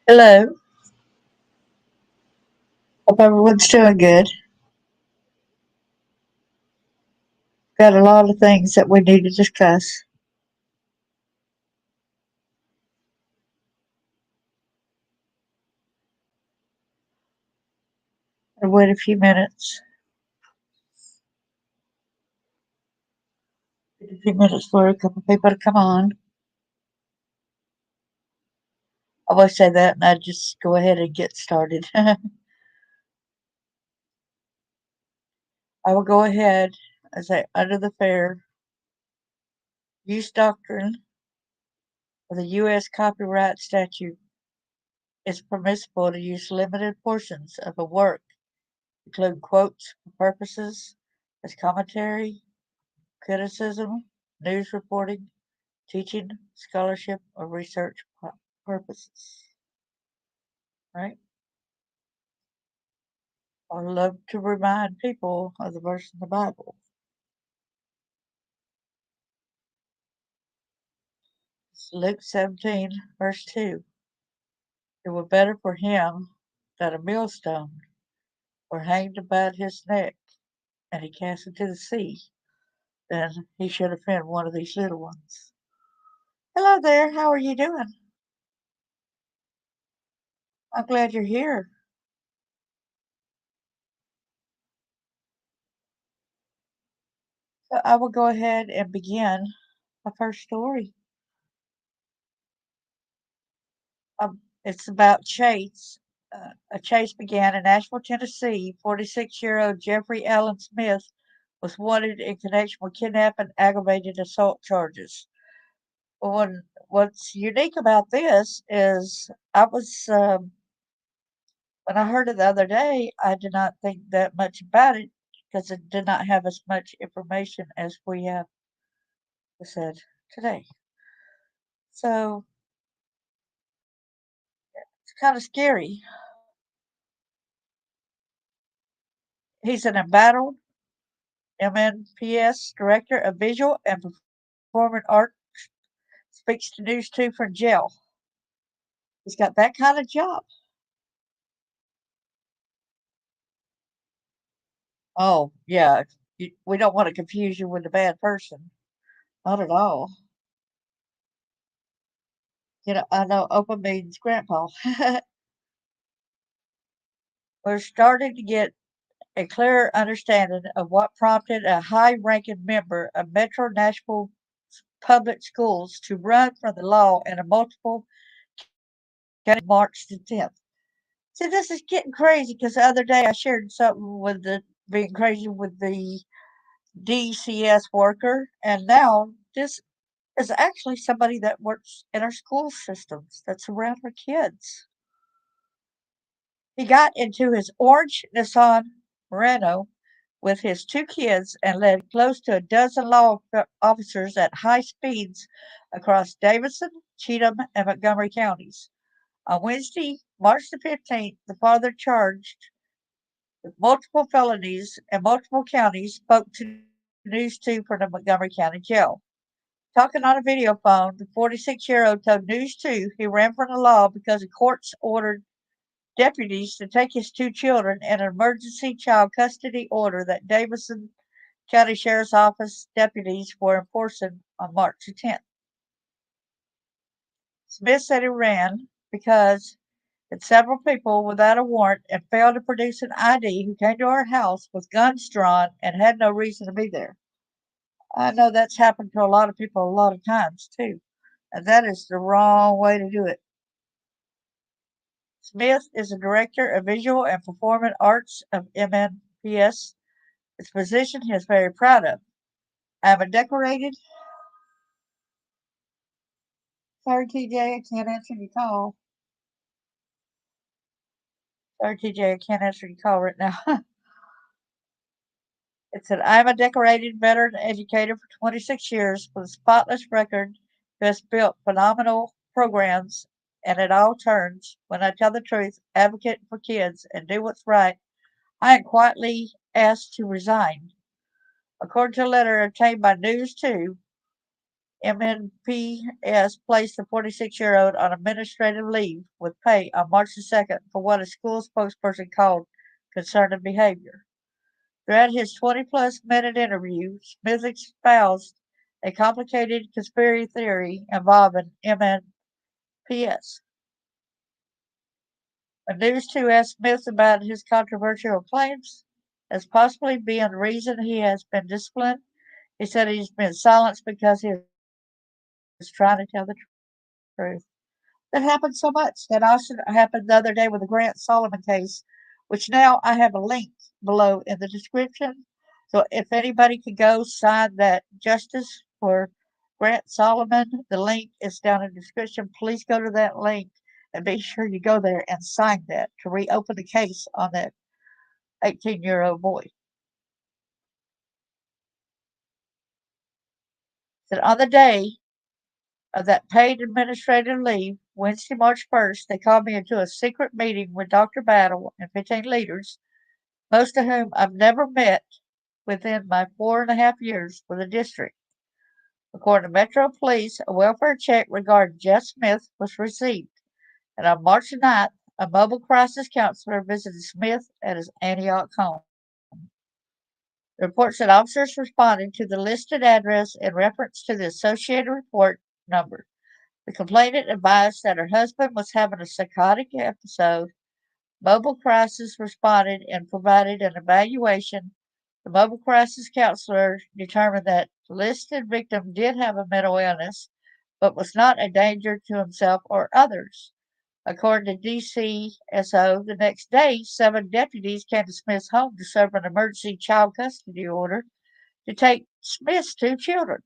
Hello. Hope everyone's doing good. Got a lot of things that we need to discuss. I'll wait a few minutes. Wait a few minutes for a couple people to come on. I always say that and I just go ahead and get started. I will go ahead and say under the fair use doctrine of the U.S. copyright statute, it's permissible to use limited portions of a work, include quotes for purposes as commentary, criticism, news reporting, teaching, scholarship, or research purposes. Right? I love to remind people of the verse in the Bible. It's Luke 17, verse 2. It were better for him that a millstone were hanged about his neck and he cast into the sea than he should offend one of these little ones. Hello there, how are you doing? I'm glad you're here. So I will go ahead and begin my first story. It's about Chase. A chase began in Nashville, Tennessee. 46-year-old Jeffrey Allen Smith was wanted in connection with kidnapping and aggravated assault charges. What's unique about this is when I heard it the other day, I did not think that much about it because it did not have as much information as we have said today. So it's kind of scary. He's an embattled MNPS director of visual and performing art, speaks to News 2 from jail. He's got that kind of job. Oh, yeah. We don't want to confuse you with a bad person. Not at all. I know open means grandpa. We're starting to get a clearer understanding of what prompted a high ranking member of Metro Nashville public schools to run from the law in a multiple county March the 10th. See, this is getting crazy because the other day I shared something with the being crazy with the DCS worker, and now this is actually somebody that works in our school systems that's around our kids. He got into his orange Nissan Murano with his two kids and led close to a dozen law officers at high speeds across Davidson, Cheatham, and Montgomery counties. On Wednesday, March the 15th, the father charged with multiple felonies in multiple counties spoke to News 2 from the Montgomery County Jail. Talking on a video phone, the 46-year-old told News 2 he ran from the law because the courts ordered deputies to take his two children in an emergency child custody order that Davidson County Sheriff's Office deputies were enforcing on March the 10th. Smith said he ran because it's several people without a warrant and failed to produce an ID who came to our house with guns drawn and had no reason to be there. I know that's happened to a lot of people a lot of times too, and that is the wrong way to do it. Smith is a director of visual and performing arts of MNPS. It's a position he is very proud of. I am a decorated. Sorry, TJ, I can't answer your call. Sorry, TJ, I can't answer your call right now. It said, I'm a decorated veteran educator for 26 years with a spotless record who has built phenomenal programs and at all turns, when I tell the truth, advocate for kids and do what's right, I am quietly asked to resign. According to a letter obtained by News 2, MNPS placed the 46-year-old on administrative leave with pay on March the 2nd for what a school spokesperson called concerning behavior. Throughout his 20-plus minute interview, Smith espoused a complicated conspiracy theory involving MNPS. When News 2 asked Smith about his controversial claims as possibly being the reason he has been disciplined, he said he's been silenced because he is trying to tell the truth. That happened so much. That also happened the other day with the Grant Solomon case, which now I have a link below in the description. So if anybody could go sign that justice for Grant Solomon, the link is down in the description. Please go to that link and be sure you go there and sign that to reopen the case on that 18-year-old boy. That on the day of that paid administrative leave, Wednesday, March 1st, they called me into a secret meeting with Dr. Battle and 15 leaders, most of whom I've never met within my 4.5 years with the district. According to Metro Police, a welfare check regarding Jeff Smith was received, and on March 9th, a mobile crisis counselor visited Smith at his Antioch home. The report said officers responded to the listed address in reference to the Associated Report number. The complainant advised that her husband was having a psychotic episode. Mobile crisis responded and provided an evaluation. The mobile crisis counselor determined that the listed victim did have a mental illness, but was not a danger to himself or others. According to DCSO, the next day, 7 deputies came to Smith's home to serve an emergency child custody order to take Smith's 2 children.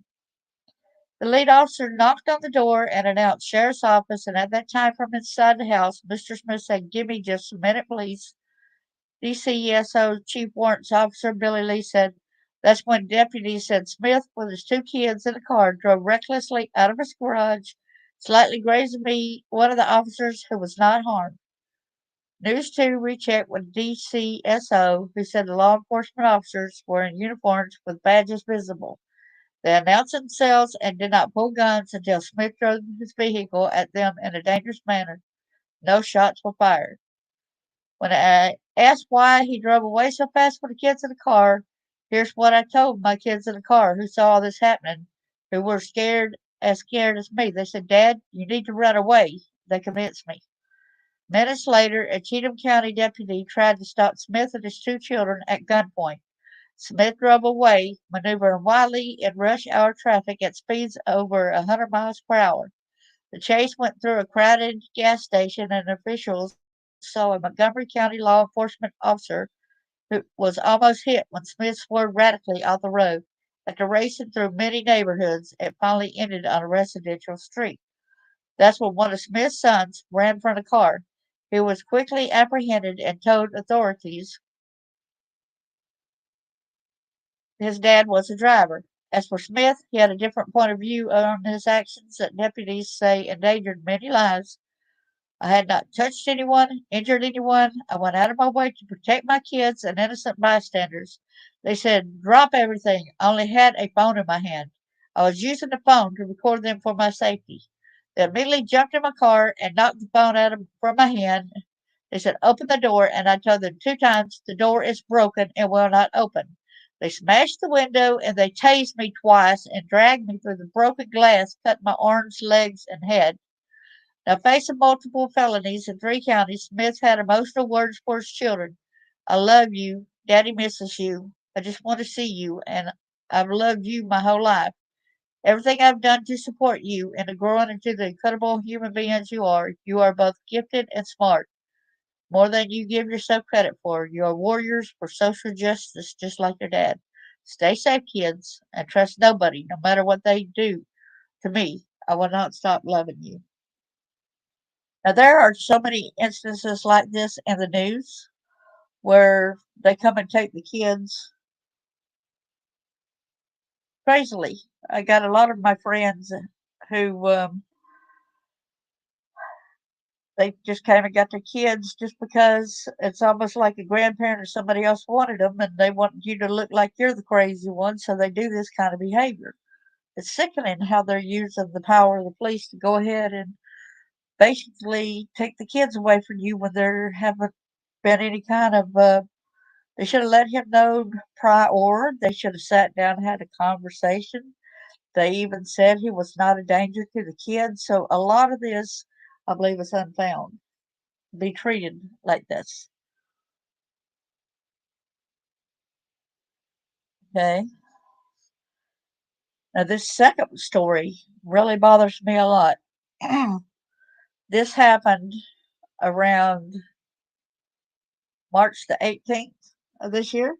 The lead officer knocked on the door and announced sheriff's office, and at that time from inside the house, Mr. Smith said, "Give me just a minute, please." DCSO Chief Warrants Officer Billy Lee said, "That's when deputies said Smith, with his 2 kids in the car, drove recklessly out of his garage, slightly grazing me, one of the officers, who was not harmed." News 2 rechecked with DCSO, who said the law enforcement officers were in uniforms with badges visible. They announced themselves and did not pull guns until Smith drove his vehicle at them in a dangerous manner. No shots were fired. When I asked why he drove away so fast with the kids in the car, here's what I told my kids in the car who saw all this happening, who were scared as me. They said, "Dad, you need to run away." They convinced me. Minutes later, a Cheatham County deputy tried to stop Smith and his 2 children at gunpoint. Smith drove away, maneuvering wildly in rush hour traffic at speeds over 100 miles per hour. The chase went through a crowded gas station, and officials saw a Montgomery County law enforcement officer who was almost hit when Smith swerved radically off the road. After racing through many neighborhoods, it finally ended on a residential street. That's when one of Smith's sons ran from the car. He was quickly apprehended and told authorities his dad was the driver. As for Smith, he had a different point of view on his actions that deputies say endangered many lives. "I had not touched anyone, injured anyone. I went out of my way to protect my kids and innocent bystanders. They said, 'Drop everything.' I only had a phone in my hand. I was using the phone to record them for my safety. They immediately jumped in my car and knocked the phone from my hand. They said, 'Open the door,' and I told them 2 times, 'The door is broken and will not open.' They smashed the window and they tased me twice and dragged me through the broken glass, cutting my arms, legs, and head. Now, facing multiple felonies in 3 counties, Smith had emotional words for his children. 'I love you. Daddy misses you. I just want to see you, and I've loved you my whole life. Everything I've done to support you into growing into the incredible human beings you are. You are both gifted and smart, more than you give yourself credit for. You are warriors for social justice, just like your dad. Stay safe, kids, and trust nobody, no matter what they do to me. I will not stop loving you.'" Now, there are so many instances like this in the news where they come and take the kids crazily. I got a lot of my friends who they just kind of got their kids just because it's almost like a grandparent or somebody else wanted them, and they want you to look like you're the crazy one, so they do this kind of behavior. It's sickening how they're using the power of the police to go ahead and basically take the kids away from you when there haven't been any kind of they should have let him know prior. They should have sat down and had a conversation. They even said he was not a danger to the kids. So a lot of this, I believe, is unfound. Be treated like this. Okay. Now this second story really bothers me a lot. This happened around March the 18th of this year.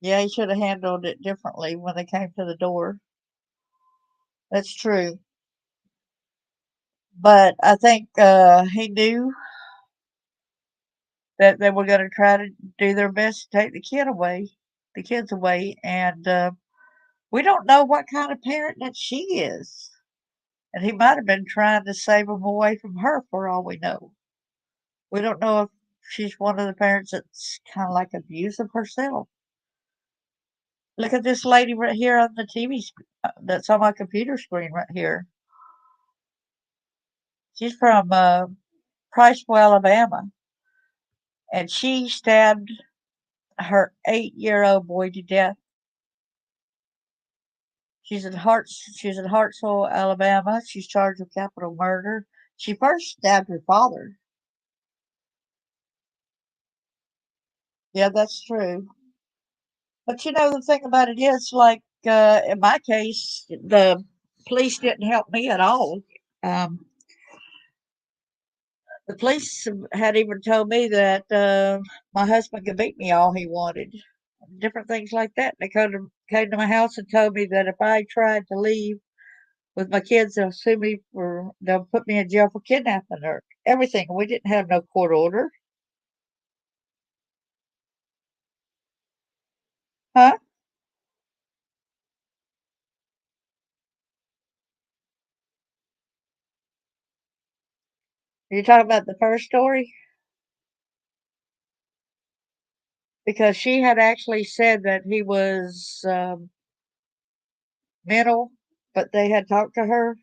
Yeah, he should have handled it differently when they came to the door. That's true. But I think he knew that they were going to try to do their best to take the kids away, and we don't know what kind of parent that she is. And he might have been trying to save them away from her for all we know. We don't know if she's one of the parents that's kind of like abusive herself. Look at this lady right here on the TV that's on my computer screen right here. She's from Priceville, Alabama, and she stabbed her 8-year-old boy to death. She's in Hartsville, Alabama. She's charged with capital murder. She first stabbed her father. Yeah, that's true. But the thing about it is, like in my case, the police didn't help me at all. Um, the police had even told me that my husband could beat me all he wanted, different things like that. They came to my house and told me that if I tried to leave with my kids, they'll put me in jail for kidnapping or everything. We didn't have no court order, huh? You talking about the first story? Because she had actually said that he was mental, but they had talked to her.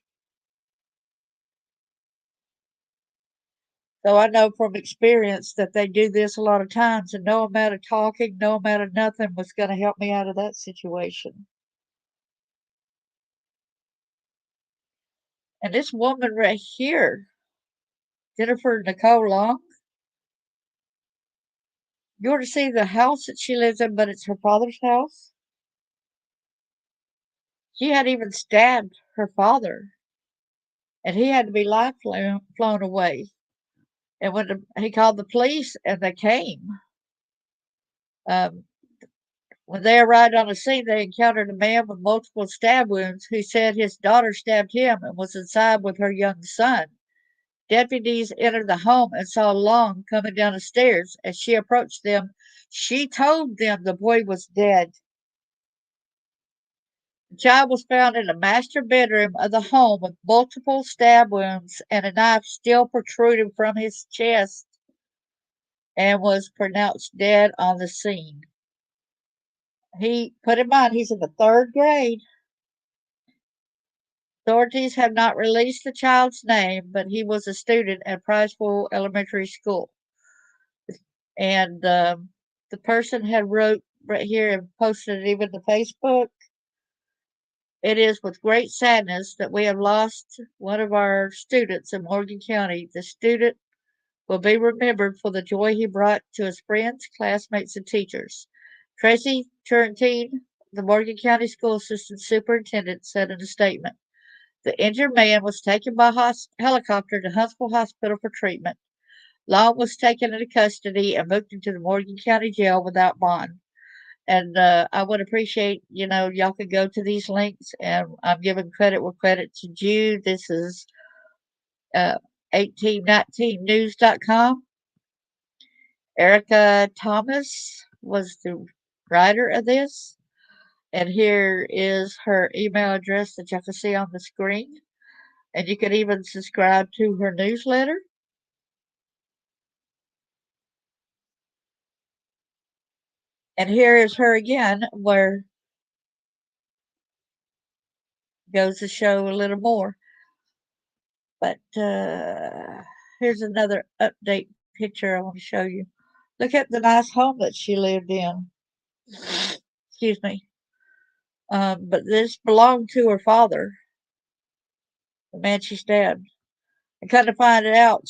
So I know from experience that they do this a lot of times, and no amount of talking, no amount of nothing was going to help me out of that situation. And this woman right here, Jennifer Nicole Long, you ought to see the house that she lives in, but it's her father's house. She had even stabbed her father, and he had to be flown away. And he called the police, and they came. Um, when they arrived on the scene, they encountered a man with multiple stab wounds who said his daughter stabbed him and was inside with her young son. Deputies entered the home and saw Long coming down the stairs. As she approached them, she told them the boy was dead. The child was found in the master bedroom of the home with multiple stab wounds and a knife still protruding from his chest and was pronounced dead on the scene. He put in mind he's in the third grade. Authorities have not released the child's name, but he was a student at Priceville Elementary School. And the person had wrote right here and posted it even to Facebook. It is with great sadness that we have lost one of our students in Morgan County. The student will be remembered for the joy he brought to his friends, classmates, and teachers. Tracy Turrentine, the Morgan County School System Superintendent, said in a statement. The injured man was taken by helicopter to Huntsville Hospital for treatment. Long was taken into custody and moved into the Morgan County Jail without bond. And I would appreciate, y'all could go to these links, and I'm giving credit where credit's due. This is uh, 1819news.com. Erica Thomas was the writer of this. And here is her email address that you can see on the screen. And you can even subscribe to her newsletter. And here is her again, where Goes to show a little more. But here's another update picture I want to show you. Look at the nice home that she lived in. Excuse me. But this belonged to her father, the man she stabbed. And kind of find it out,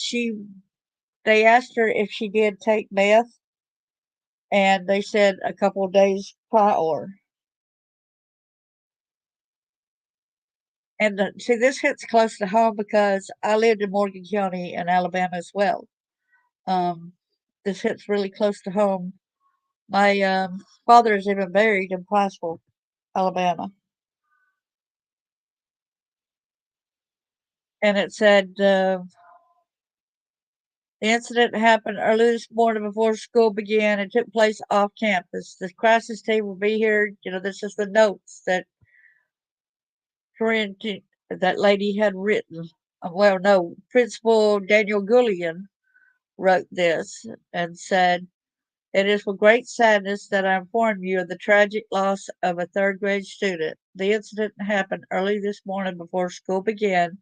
they asked her if she did take meth, and they said a couple of days prior. And see, this hits close to home because I lived in Morgan County in Alabama as well. Um, this hits really close to home. My father is even buried in Priceville, Alabama. And it said the incident happened early this morning before school began and took place off campus. The crisis team will be here. This is the notes that Corinne, that lady had written. Well, no, Principal Daniel Gullion wrote this and said, "It is with great sadness that I inform you of the tragic loss of a third grade student. The incident happened early this morning before school began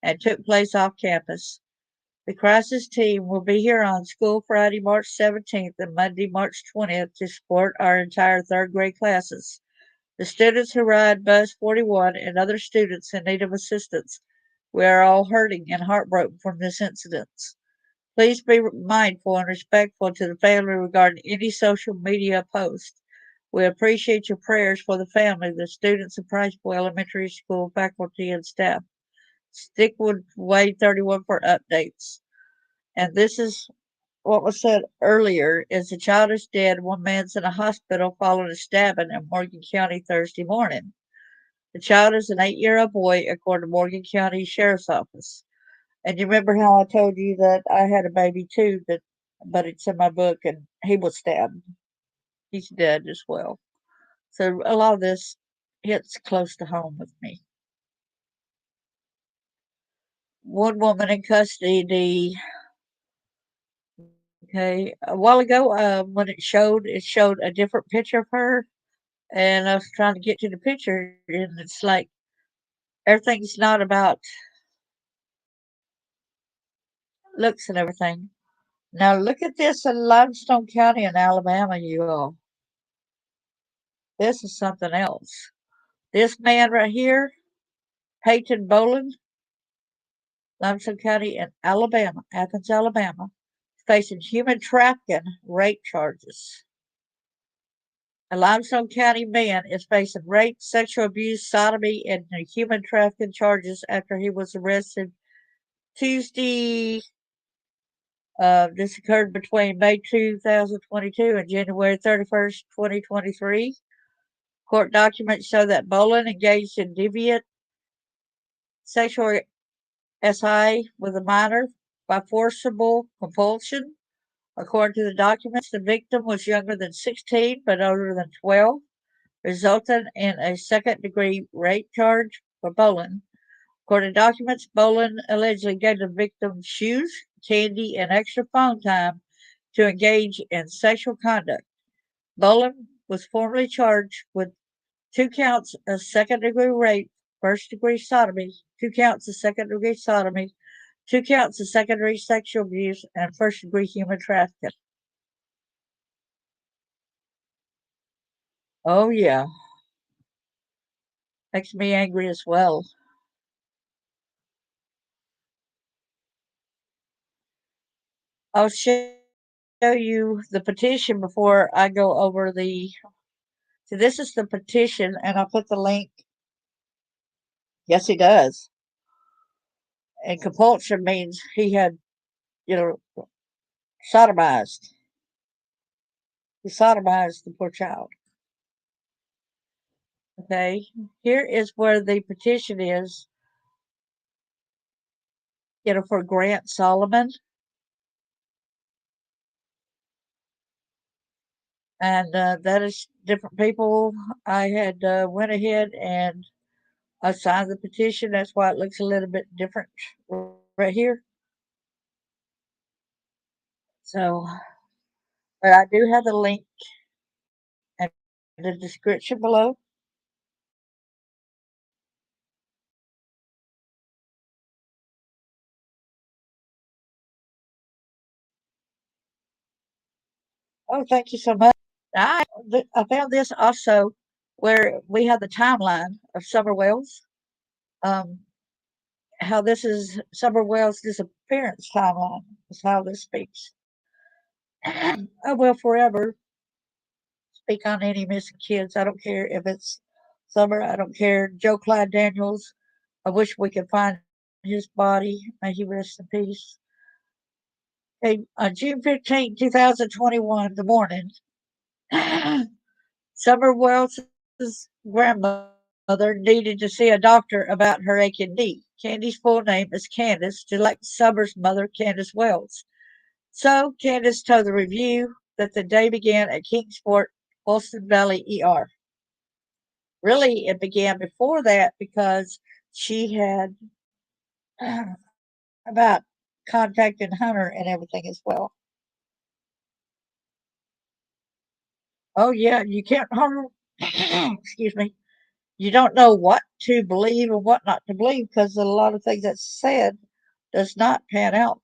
and took place off campus. The crisis team will be here on school Friday, March 17th and Monday, March 20th to support our entire third grade classes. The students who ride bus 41 and other students in need of assistance. We are all hurting and heartbroken from this incident. Please be mindful and respectful to the family regarding any social media post. We appreciate your prayers for the family, the students of Priceville Elementary School, faculty, and staff. Stick with Wade 31 for updates." And this is what was said earlier is the child is dead. One man's in a hospital following a stabbing in Morgan County Thursday morning. The child is an 8-year-old boy, according to Morgan County Sheriff's Office. And you remember how I told you that I had a baby too, but it's in my book, and he was stabbed. He's dead as well. So a lot of this hits close to home with me. One woman in custody. Okay, a while ago, when it showed a different picture of her, and I was trying to get to the picture, and it's like everything's not about looks and everything. Now look at this in Limestone County in Alabama, you all. This is something else. This man right here, Peyton Boland, Limestone County in Alabama, Athens, Alabama, facing human trafficking rape charges. A Limestone County man is facing rape, sexual abuse, sodomy, and human trafficking charges after he was arrested Tuesday. This occurred between May 2022 and January 31st, 2023. Court documents show that Boland engaged in deviant sexual SI with a minor by forcible compulsion. According to the documents, the victim was younger than 16 but older than 12, resulting in a second-degree rape charge for Boland. According to documents, Boland allegedly gave the victim shoes, candy, and extra phone time to engage in sexual conduct. Boland was formally charged with 2 counts of second-degree rape, first-degree sodomy, 2 counts of second-degree sodomy, 2 counts of secondary sexual abuse, and first-degree human trafficking. Oh, yeah. Makes me angry as well. I'll show you the petition before I go over the. So this is the petition, and I'll put the link. Yes, he does. And compulsion means he had, you know, sodomized. He sodomized the poor child. Okay. Here is where the petition is, for Grant Solomon. And that is different people. I had went ahead and I signed the petition. That's why it looks a little bit different right here. So, but I do have the link and the description below. Oh, thank you so much. I found this also where we have the timeline of Summer Wells. Um, how this is Summer Wells' disappearance timeline is how this speaks. I will forever speak on any missing kids. I don't care if it's Summer. I don't care. Joe Clyde Daniels. I wish we could find his body. May he rest in peace. Okay, on June 15, 2021, the morning, Summer Wells's grandmother needed to see a doctor about her aching knee. Candy's full name is Candace, just like Summer's mother, Candace Wells. So Candace told the review that the day began at Kingsport, Wilson Valley ER. Really, it began before that because she had about contacting Hunter and everything as well. Oh yeah, you can't harm. Excuse me. You don't know what to believe and what not to believe because a lot of things that's said does not pan out.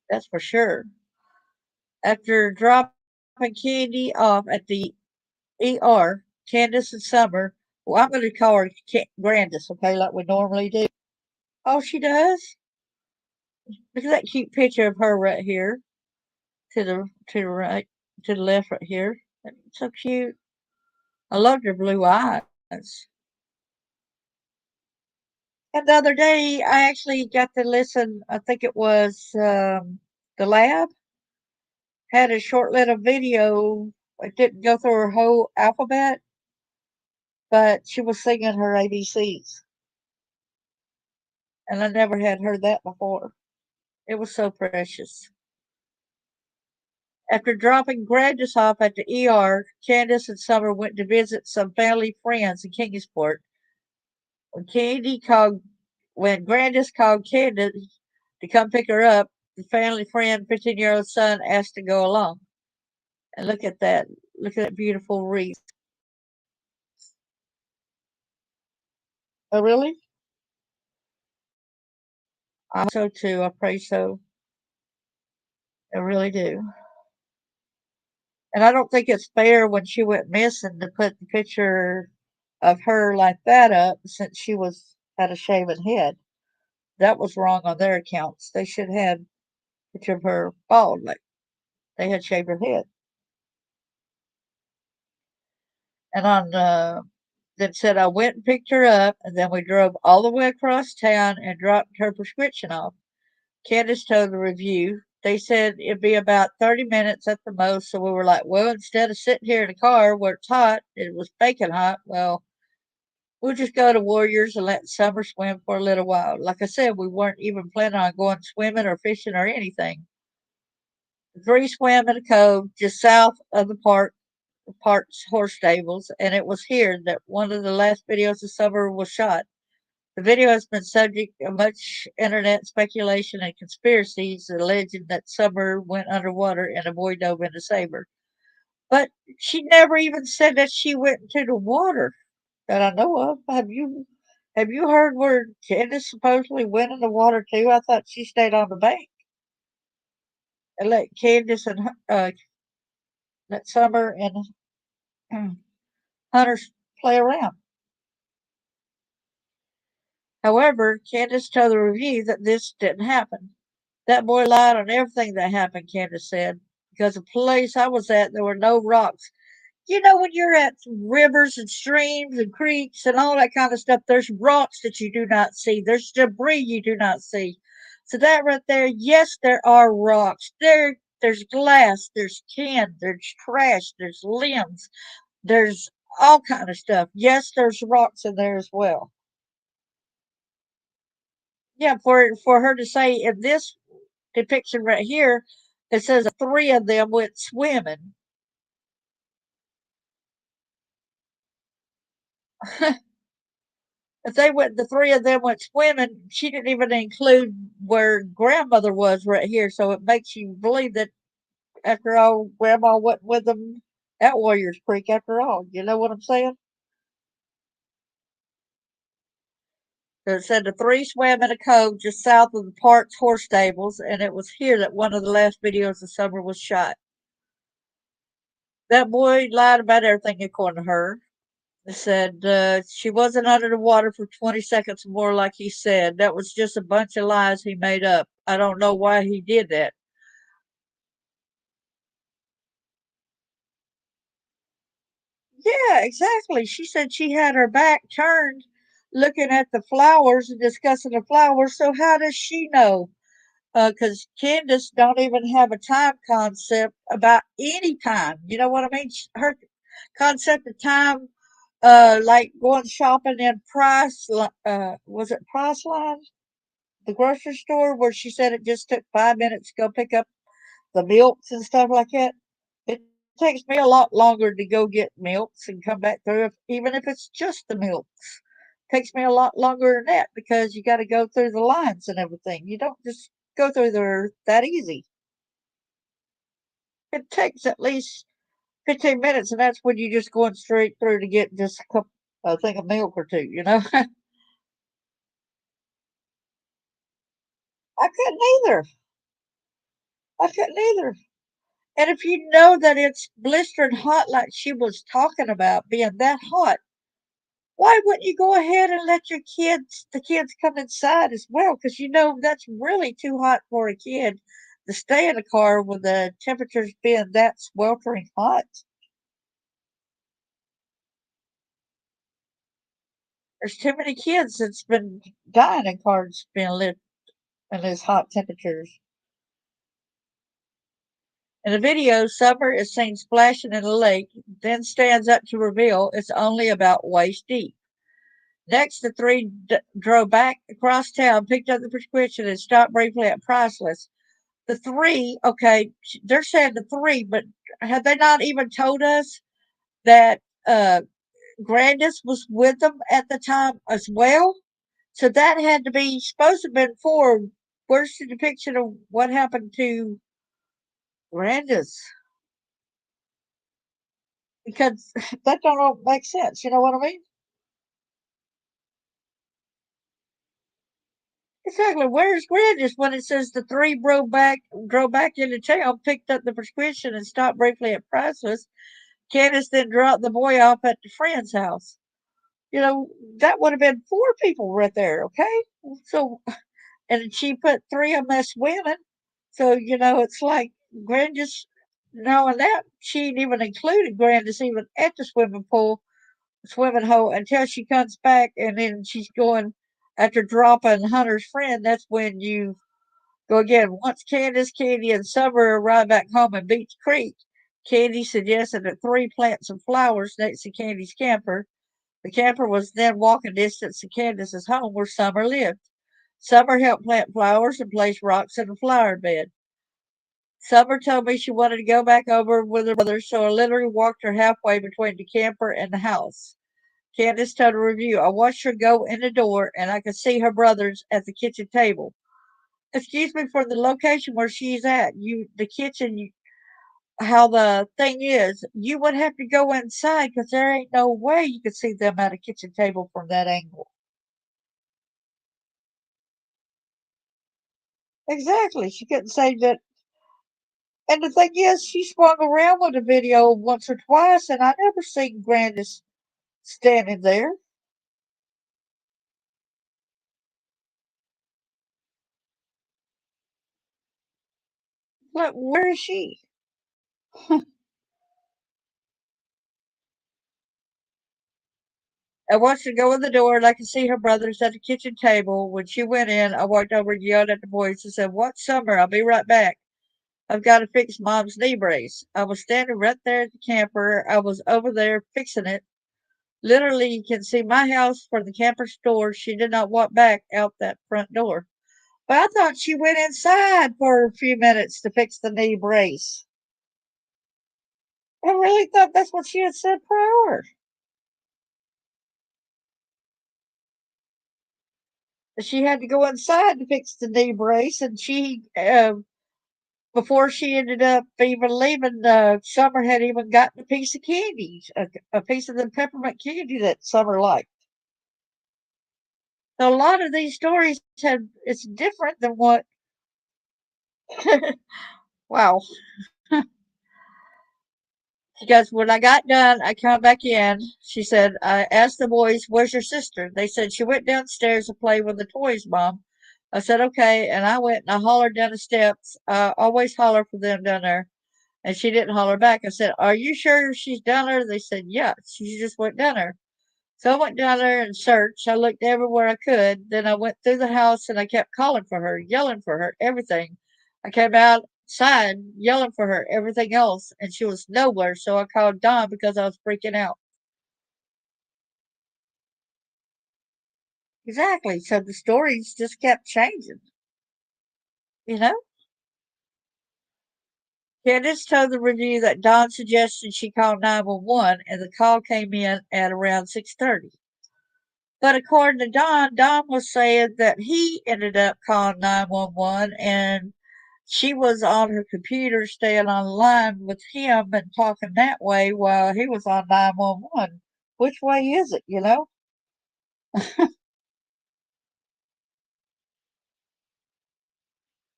That's for sure. After dropping Candy off at the ER, Candace and Summer. Well, I'm going to call her Grandis, okay, like we normally do. Oh, she does. Look at that cute picture of her right here to the right to the left right here. That's so cute. I loved her blue eyes. And the other day, I actually got to listen. I think it was the lab had a short little video. It didn't go through her whole alphabet, but she was singing her ABCs, and I never had heard that before. It was so precious. After dropping Grandis off at the ER, Candace and Summer went to visit some family friends in Kingsport. When Candy called, when Grandis called Candace to come pick her up, the family friend, 15-year-old son, asked to go along. And look at that! Look at that beautiful wreath. Oh, really? I so too. I pray so. I really do. And I don't think it's fair when she went missing to put the picture of her like that up since she was had a shaven head. That was wrong on their accounts. They should have had a picture of her bald, like they had shaved her head. And then said I went and picked her up, and then we drove all the way across town and dropped her prescription off. Candace told the review. They said it'd be about 30 minutes at the most, so we were like, well, instead of sitting here in the car where it's hot, it was baking hot, well, we'll just go to Warriors and let Summer swim for a little while. Like I said, we weren't even planning on going swimming or fishing or anything. The three swam in a cove just south of park's horse stables, and it was here that one of the last videos of Summer was shot. The video has been subject of much internet speculation and conspiracies alleging that Summer went underwater and a boy dove in to save her. But she never even said that she went into the water that I know of. Have you heard where Candace supposedly went in the water too? I thought she stayed on the bank and let Candace and let Summer and Hunter play around. However, Candace told the review that this didn't happen. That boy lied on everything that happened, Candace said, because the place I was at, there were no rocks. You know, when you're at rivers and streams and creeks and all that kind of stuff, there's rocks that you do not see. There's debris you do not see. So that right there, yes, there are rocks. There's glass, there's tin, there's trash, there's limbs, there's all kind of stuff. Yes, there's rocks in there as well. Yeah, for her to say in this depiction right here, it says three of them went swimming. If the three of them went swimming, she didn't even include where grandmother was right here. So it makes you believe that after all, grandma went with them at Warriors Creek after all. You know what I'm saying? It said the three swam in a cove just south of the park's horse stables, and it was here that one of the last videos of Summer was shot. That boy lied about everything, according to her. It said she wasn't under the water for 20 seconds more, like he said. That was just a bunch of lies he made up. I don't know why he did that. Yeah, exactly. She said she had her back turned looking at the flowers and discussing the flowers. So how does she know? Because Candace don't even have a time concept about any time. You know what I mean? Her concept of time, like going shopping in was it Priceline, the grocery store, where she said it just took 5 minutes to go pick up the milks and stuff like that. It takes me a lot longer to go get milks and come back through, even if it's just the milks. It takes me a lot longer than that because you got to go through the lines and everything. You don't just go through there that easy. It takes at least 15 minutes, and that's when you're just going straight through to get just a thing of milk or two, you know? I couldn't either. I couldn't either. And if you know that it's blistering hot, like she was talking about being that hot, why wouldn't you go ahead and let the kids come inside as well? Because you know that's really too hot for a kid to stay in a car with the temperatures being that sweltering hot. There's too many kids that's been dying in cars being lit in these hot temperatures. In the video, Summer is seen splashing in the lake, then stands up to reveal it's only about waist deep. Next, the three drove back across town, picked up the prescription, and stopped briefly at Priceless. The three, okay, they're saying the three, but have they not even told us that Grandis was with them at the time as well? So that had to be supposed to have been four. Where's the depiction of what happened to Grandis? Because that don't make sense. You know what I mean? Exactly. Where's Grandis when it says the three drove back into town, picked up the prescription, and stopped briefly at Priceless? Candace then dropped the boy off at the friend's house. You know, that would have been four people right there, okay? So, and she put three of them as women. So, you know, it's like Grandis, knowing that, she ain't even included Grandis even at the swimming hole until she comes back and then she's going after dropping Hunter's friend. That's when you go again. Once Candace, Candy, and Summer arrive back home in Beach Creek, Candy suggested that three plants some flowers next to Candy's camper. The camper was then walking distance to Candace's home where Summer lived. Summer helped plant flowers and place rocks in the flower bed. Summer told me she wanted to go back over with her brother, so I literally walked her halfway between the camper and the house. Candace told a review, I watched her go in the door and I could see her brothers at the kitchen table. Excuse me, for the location where she's at, the kitchen, how the thing is, you would have to go inside because there ain't no way you could see them at a kitchen table from that angle. Exactly. She couldn't say that. And the thing is, she swung around with the video once or twice, and I never seen Grandis standing there. Like, where is she? I watched her go in the door, and I could see her brothers at the kitchen table. When she went in, I walked over and yelled at the boys and said, What, Summer? I'll be right back. I've got to fix Mom's knee brace. I was standing right there at the camper. I was over there fixing it. Literally, you can see my house from the camper's door. She did not walk back out that front door. But I thought she went inside for a few minutes to fix the knee brace. I really thought that's what she had said prior. She had to go inside to fix the knee brace, and before she ended up even leaving, Summer had even gotten a piece of candy, a piece of the peppermint candy that Summer liked. So a lot of these stories have it's different than what. Wow. Because when I got done, I come back in. She said, I asked the boys, where's your sister? They said she went downstairs to play with the toys, Mom. I said, okay. And I went and I hollered down the steps. I always holler for them down there. And she didn't holler back. I said, are you sure she's down there? They said, yeah, she just went down there. So I went down there and searched. I looked everywhere I could. Then I went through the house and I kept calling for her, yelling for her, everything. I came outside yelling for her, everything else, and she was nowhere. So I called Don because I was freaking out. Exactly. So the stories just kept changing, you know? Candace told the review that Don suggested she call 911 and the call came in at around 6:30. But according to Don, Don was saying that he ended up calling 911 and she was on her computer staying online with him and talking that way while he was on 911. Which way is it, you know?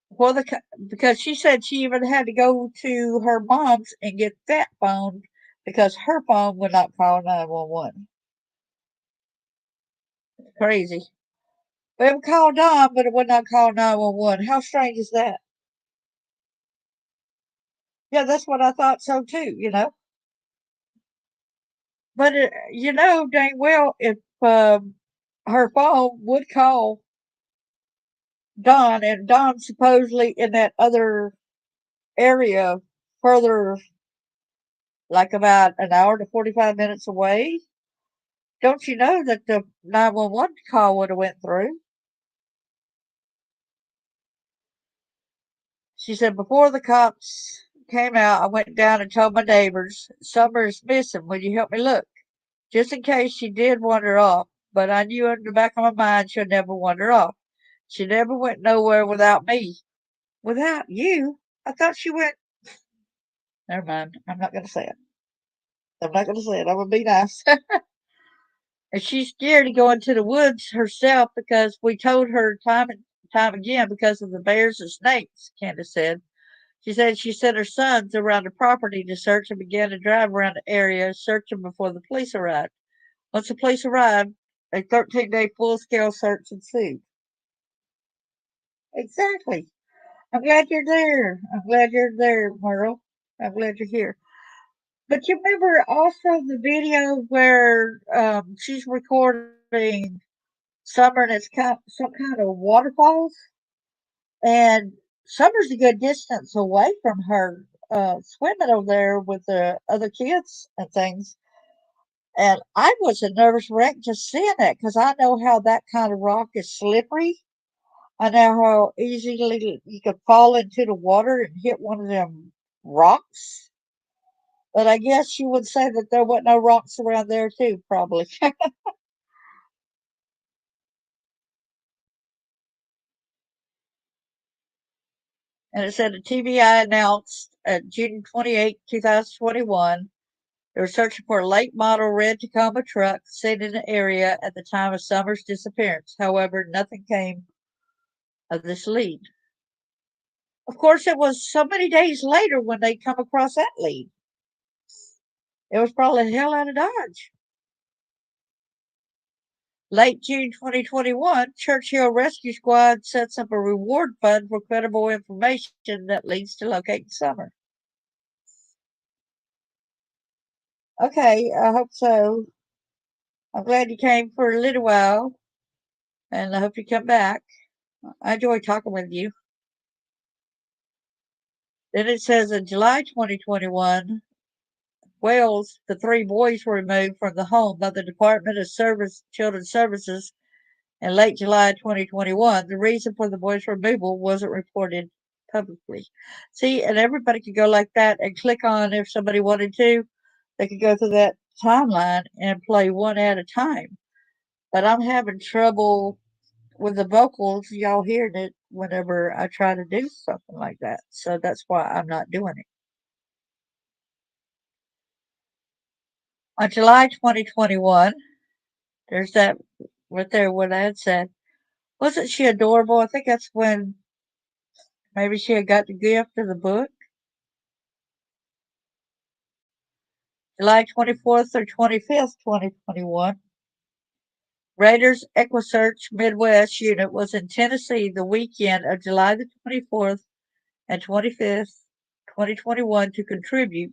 Well, because she said she even had to go to her mom's and get that phone because her phone would not call 911. Crazy. But it would call Don, but it would not call 911. How strange is that? Yeah, that's what I thought so too, you know? But you know dang well if her phone would call Don, and Don supposedly in that other area further, like about an hour to 45 minutes away. Don't you know that the 911 call would have went through? She said before the cops came out, I went down and told my neighbors, Summer's missing. Will you help me look? Just in case she did wander off. But I knew in the back of my mind she'd never wander off. She never went nowhere without me. Without you? I thought she went. Never mind. I'm not going to say it. I'm not going to say it. I'm going to be nice. And she's scared to go into the woods herself because we told her time and time again because of the bears and snakes, Candace said. She said she sent her sons around the property to search and began to drive around the area searching before the police arrived. Once the police arrived, a 13-day full-scale search ensued. Exactly. I'm glad you're there. I'm glad you're there, Merle. I'm glad you're here. But you remember also the video where she's recording Summer and it's some kind of waterfalls, and Summer's a good distance away from her, swimming over there with the other kids and things. And I was a nervous wreck just seeing that because I know how that kind of rock is slippery. I know how easily you could fall into the water and hit one of them rocks. But I guess you would say that there wasn't no rocks around there too, probably. And it said the TBI announced June 28, 2021, they were searching for a late model red Tacoma truck seen in the area at the time of Summer's disappearance. However, nothing came of this lead. Of course, it was so many days later when they come across that lead. It was probably hell out of Dodge. Late June 2021, Churchill Rescue Squad sets up a reward fund for credible information that leads to locating Summer. Okay, I hope so. I'm glad you came for a little while, and I hope you come back. I enjoy talking with you. Then it says in July 2021, Wales, the three boys were removed from the home by the Department of Children's Services in late July 2021. The reason for the boys' removal wasn't reported publicly. See, and everybody could go like that and click on if somebody wanted to. They could go through that timeline and play one at a time. But I'm having trouble with the vocals, y'all hearing it whenever I try to do something like that. So that's why I'm not doing it. On July 2021, there's that. right there what I had said. Wasn't she adorable? I think that's when maybe she had got the gift of the book. July 24th or 25th, 2021. Raiders Equisearch Midwest unit was in Tennessee the weekend of July the 24th and 25th, 2021 to contribute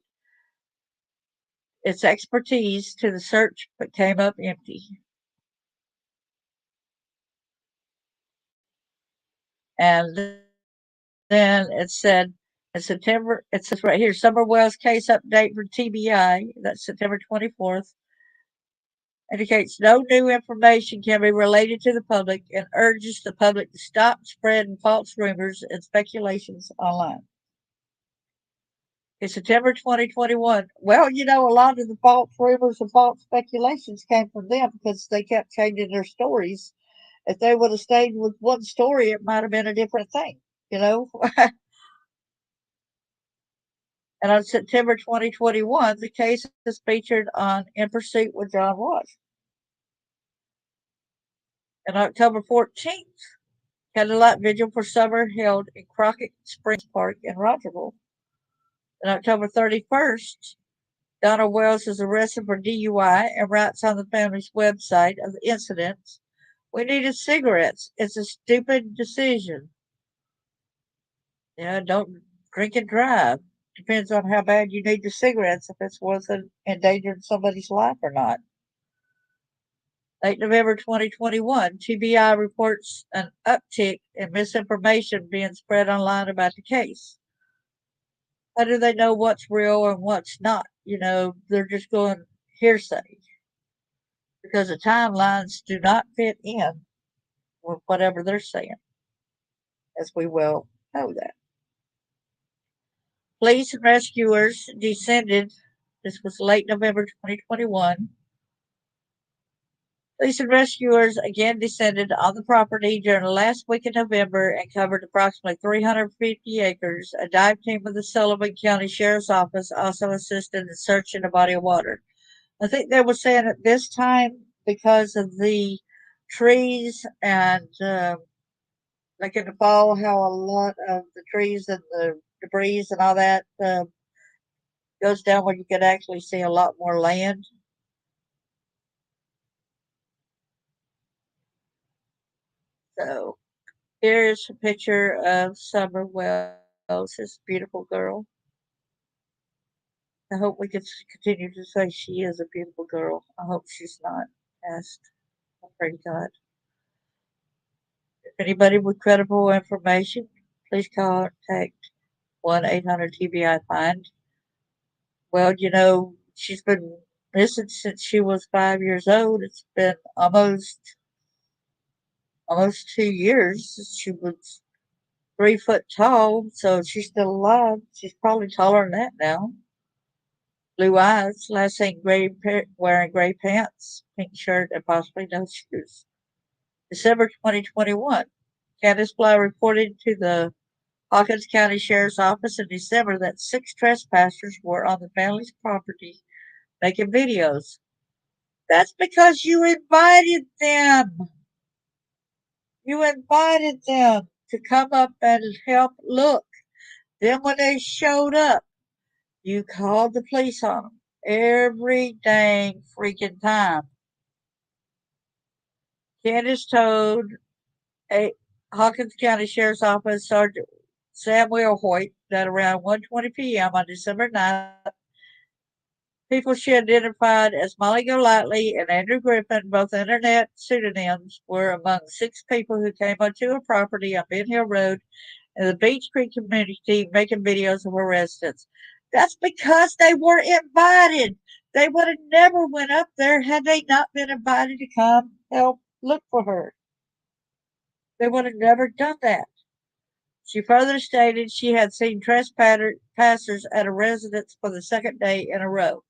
its expertise to the search but came up empty. And then it said in September, it says right here, Summer Wells case update for TBI, that's September 24th, indicates no new information can be related to the public and urges the public to stop spreading false rumors and speculations online. In September 2021, well, a lot of the false rumors and false speculations came from them because they kept changing their stories. If they would have stayed with one story, it might have been a different thing, you know? And on September 2021, the case is featured on In Pursuit with John Watts. On October 14th, Candlelight Vigil for Summer held in Crockett Springs Park in Rogerville. On October 31st, Donna Wells is arrested for DUI and writes on the family's website of the incidents. We needed cigarettes. It's a stupid decision. Don't drink and drive. Depends on how bad you need the cigarettes, if it's worth endangering somebody's life or not. Late November 2021, TBI reports an uptick in misinformation being spread online about the case. How do they know what's real and what's not? They're just going hearsay because the timelines do not fit in with whatever they're saying, as we well know that. Police and rescuers descended. This was late November 2021. Police and rescuers again descended on the property during the last week of November and covered approximately 350 acres. A dive team of the Sullivan County Sheriff's Office also assisted in searching the body of water. I think they were saying at this time because of the trees and like in the fall, how a lot of the trees and the debris and all that goes down where you could actually see a lot more land. So here's a picture of Summer Wells, this beautiful girl. I hope we can continue to say she is a beautiful girl. I hope she's not asked. I pray to God. If anybody with credible information, please contact 1-800-TBI-FIND. Well, she's been missing since she was 5 years old. It's been almost 2 years. She was 3 foot tall, so she's still alive. She's probably taller than that now. Blue eyes, last seen wearing gray pants, pink shirt, and possibly no shoes. December 2021. Candace Bly reported to the Hawkins County Sheriff's Office in December that 6 trespassers were on the family's property making videos. That's because you invited them. You invited them to come up and help look. Then when they showed up, you called the police on them every dang freaking time. Candace told a Hawkins County Sheriff's Office Sergeant Samuel Hoyt that around 1:20 p.m. on December 9th, people she identified as Molly Golightly and Andrew Griffin, both internet pseudonyms, were among 6 people who came onto a property on Ben Hill Road in the Beach Creek community making videos of her residents. That's because they were invited. They would have never went up there had they not been invited to come help look for her. They would have never done that. She further stated she had seen trespassers at a residence for the second day in a row.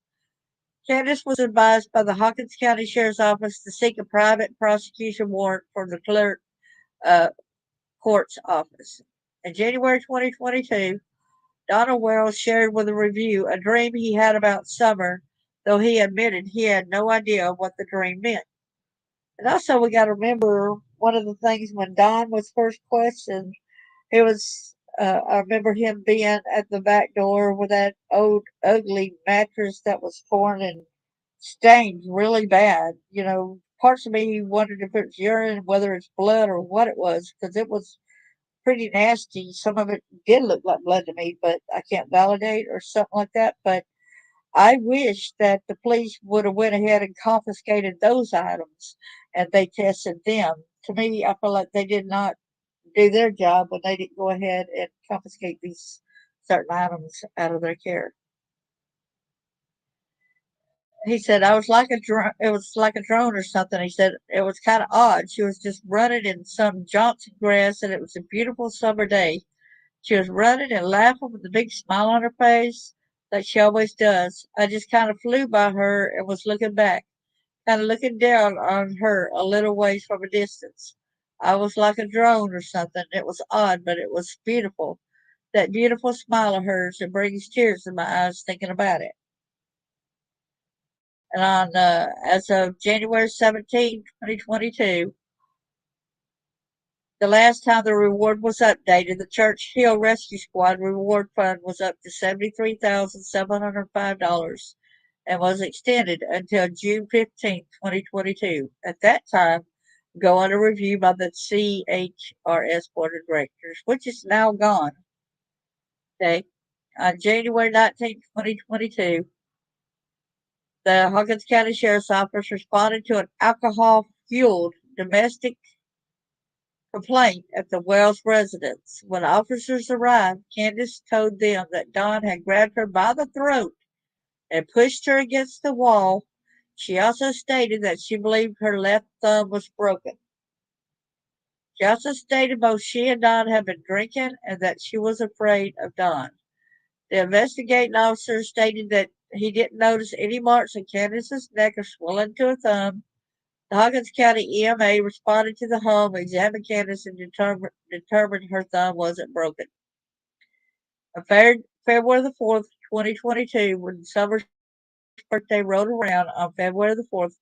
Candace was advised by the Hawkins County Sheriff's Office to seek a private prosecution warrant for the clerk uh, court's office. In January 2022, Donald Wells shared with a review a dream he had about Summer, though he admitted he had no idea what the dream meant. And also, we got to remember one of the things when Don was first questioned, he was. I remember him being at the back door with that old ugly mattress that was torn and stained really bad. Parts of me wondered if it was urine, whether it's blood, or what it was, because it was pretty nasty. Some of it did look like blood to me, but I can't validate or something like that. But I wish that the police would have went ahead and confiscated those items and they tested them. To me, I feel like they did not do their job when they didn't go ahead and confiscate these certain items out of their care. He said I was like a drone. It was like a drone or something. He said it was kind of odd. She was just running in some Johnson grass, and it was a beautiful summer day. She was running and laughing with a big smile on her face, like she always does. I just kind of flew by her and was looking back, kind of looking down on her a little ways from a distance. I was like a drone or something. It was odd, but it was beautiful. That beautiful smile of hers, it brings tears to my eyes thinking about it. And as of January 17, 2022, the last time the reward was updated, the Church Hill Rescue Squad reward fund was up to $73,705 and was extended until June 15, 2022. At that time, go under review by the CHRS Board of Directors, which is now gone. Okay. On January 19, 2022, the Hawkins County Sheriff's Office responded to an alcohol fueled domestic complaint at the Wells residence. When officers arrived, Candace told them that Don had grabbed her by the throat and pushed her against the wall. She also stated that she believed her left thumb was broken. She also stated both she and Don had been drinking and that she was afraid of Don. The investigating officer stated that he didn't notice any marks on Candace's neck or swelling to her thumb. The Hawkins County EMA responded to the home, examined Candace, and determined her thumb wasn't broken. On February the 4th, 2022, when Summer's birthday rolled around on February the 4th,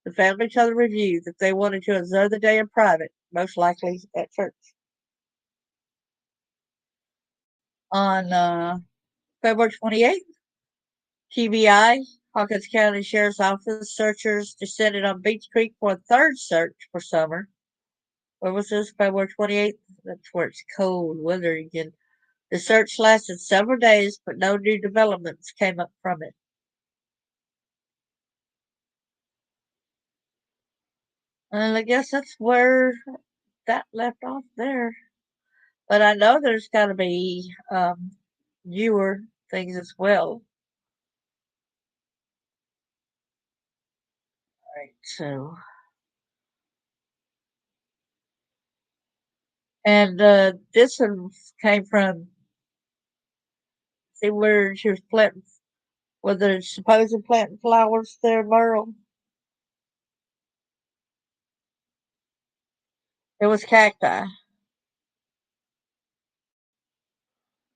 the family told the review that they wanted to observe the day in private, most likely at church. On February 28th, TBI, Hawkins County Sheriff's Office searchers descended on Beach Creek for a third search for Summer. Where was this? February 28th? That's where it's cold weather again. The search lasted several days, but no new developments came up from it. And I guess that's where that left off there. But I know there's got to be newer things as well. Right. So, and this one came from, see where she was planting, whether it's supposed planting flowers there, Merle. It was cacti.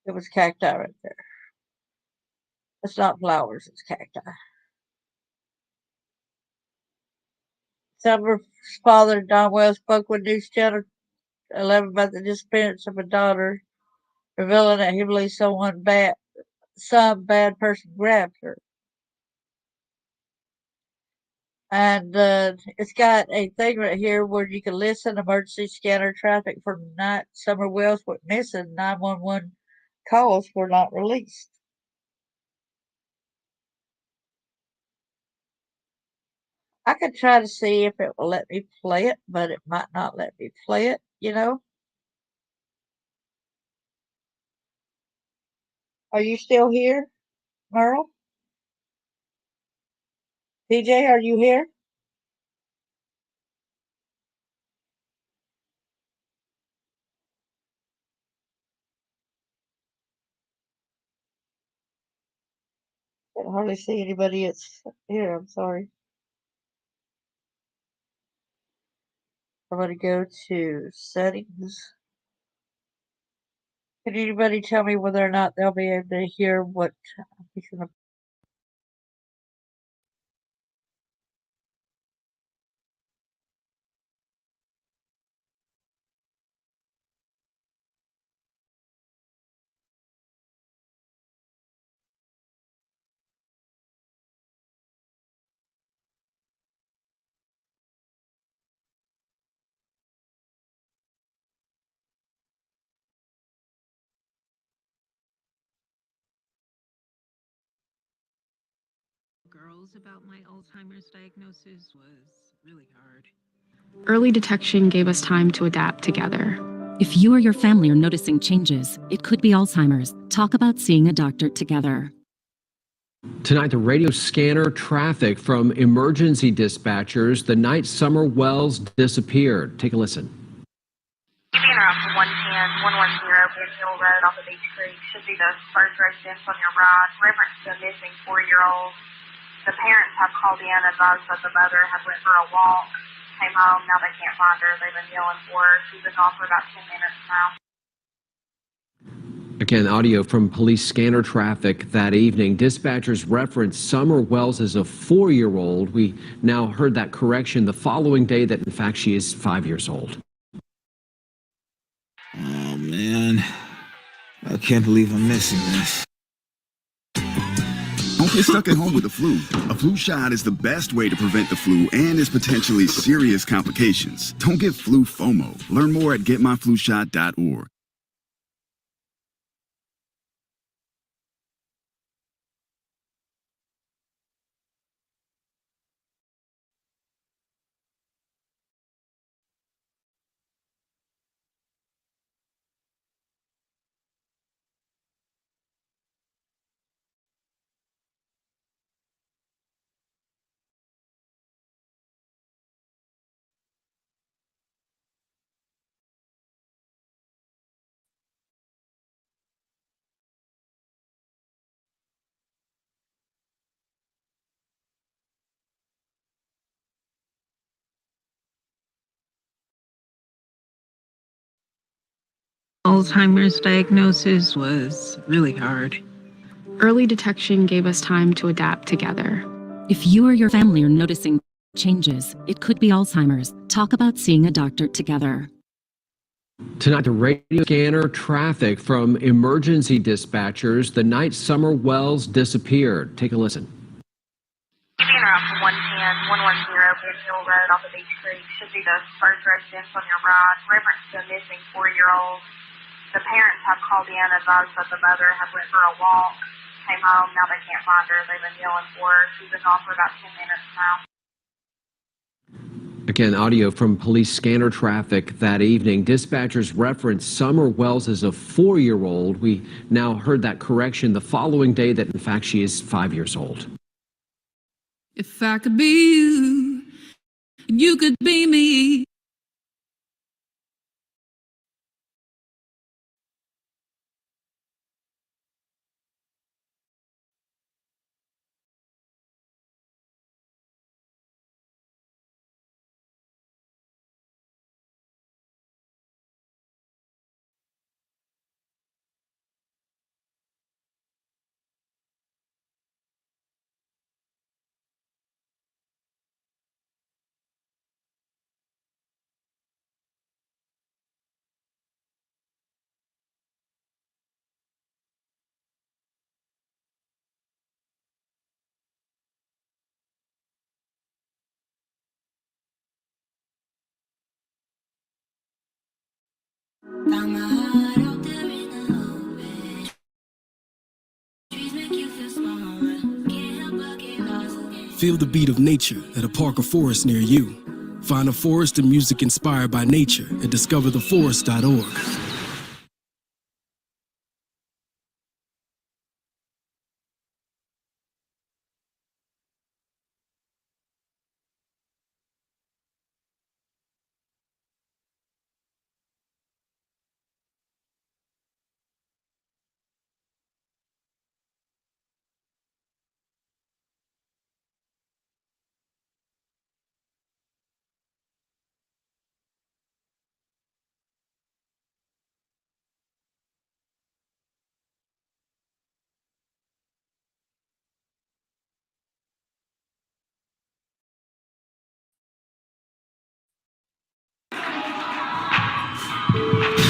It was cacti right there. It's not flowers, it's cacti. Summer's father, Don Wells, spoke with News Channel 11 about the disappearance of a daughter, revealing that he believes some bad person grabbed her. And it's got a thing right here where you can listen emergency scanner traffic from night. Summer Wells went missing. 911 calls were not released. I could try to see if it will let me play it, but it might not let me play it. Are you still here, Merle? DJ, are you here? I can hardly see anybody that's here. I'm sorry. I'm going to go to settings. Can anybody tell me whether or not they'll be able to hear what I'm going to girls about my Alzheimer's diagnosis was really hard. Early detection gave us time to adapt together. If you or your family are noticing changes, it could be Alzheimer's. Talk about seeing a doctor together. Tonight, the radio scanner traffic from emergency dispatchers the night Summer Wells disappeared. Take a listen. Keeping around 110, 110 Benhill Road off of Beach Creek should be the first residence on your right. Reference to a missing 4-year-old. The parents have called in, advised that the mother had went for a walk, came home, now they can't find her. They've been yelling for her. She's been gone for about 10 minutes now. Again, audio from police scanner traffic that evening. Dispatchers referenced Summer Wells as a 4-year-old. We now heard that correction the following day that, in fact, she is 5 years old. Oh, man. I can't believe I'm missing this. Don't get stuck at home with the flu. A flu shot is the best way to prevent the flu and its potentially serious complications. Don't get flu FOMO. Learn more at getmyflushot.org. Alzheimer's diagnosis was really hard. Early detection gave us time to adapt together. If you or your family are noticing changes, it could be Alzheimer's. Talk about seeing a doctor together. Tonight, the radio scanner traffic from emergency dispatchers the night Summer Wells disappeared. Take a listen. Keeping around 110, 110 Benhill Road off of Beach Creek should be the first residence on your right. Reference to a missing 4-year-old. The parents have called in, advised that the mother had went for a walk, came home, now they can't find her. They've been yelling for her. She's been gone for about 10 minutes now. Again, audio from police scanner traffic that evening. Dispatchers referenced Summer Wells as a 4-year-old. We now heard that correction the following day that, in fact, she is 5 years old. If I could be you, and you could be me. Feel the beat of nature at a park or forest near you. Find a forest and music inspired by nature at discovertheforest.org.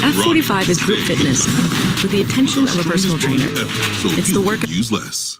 F45 is group fitness with the attention of a personal trainer. It's the work. Use less.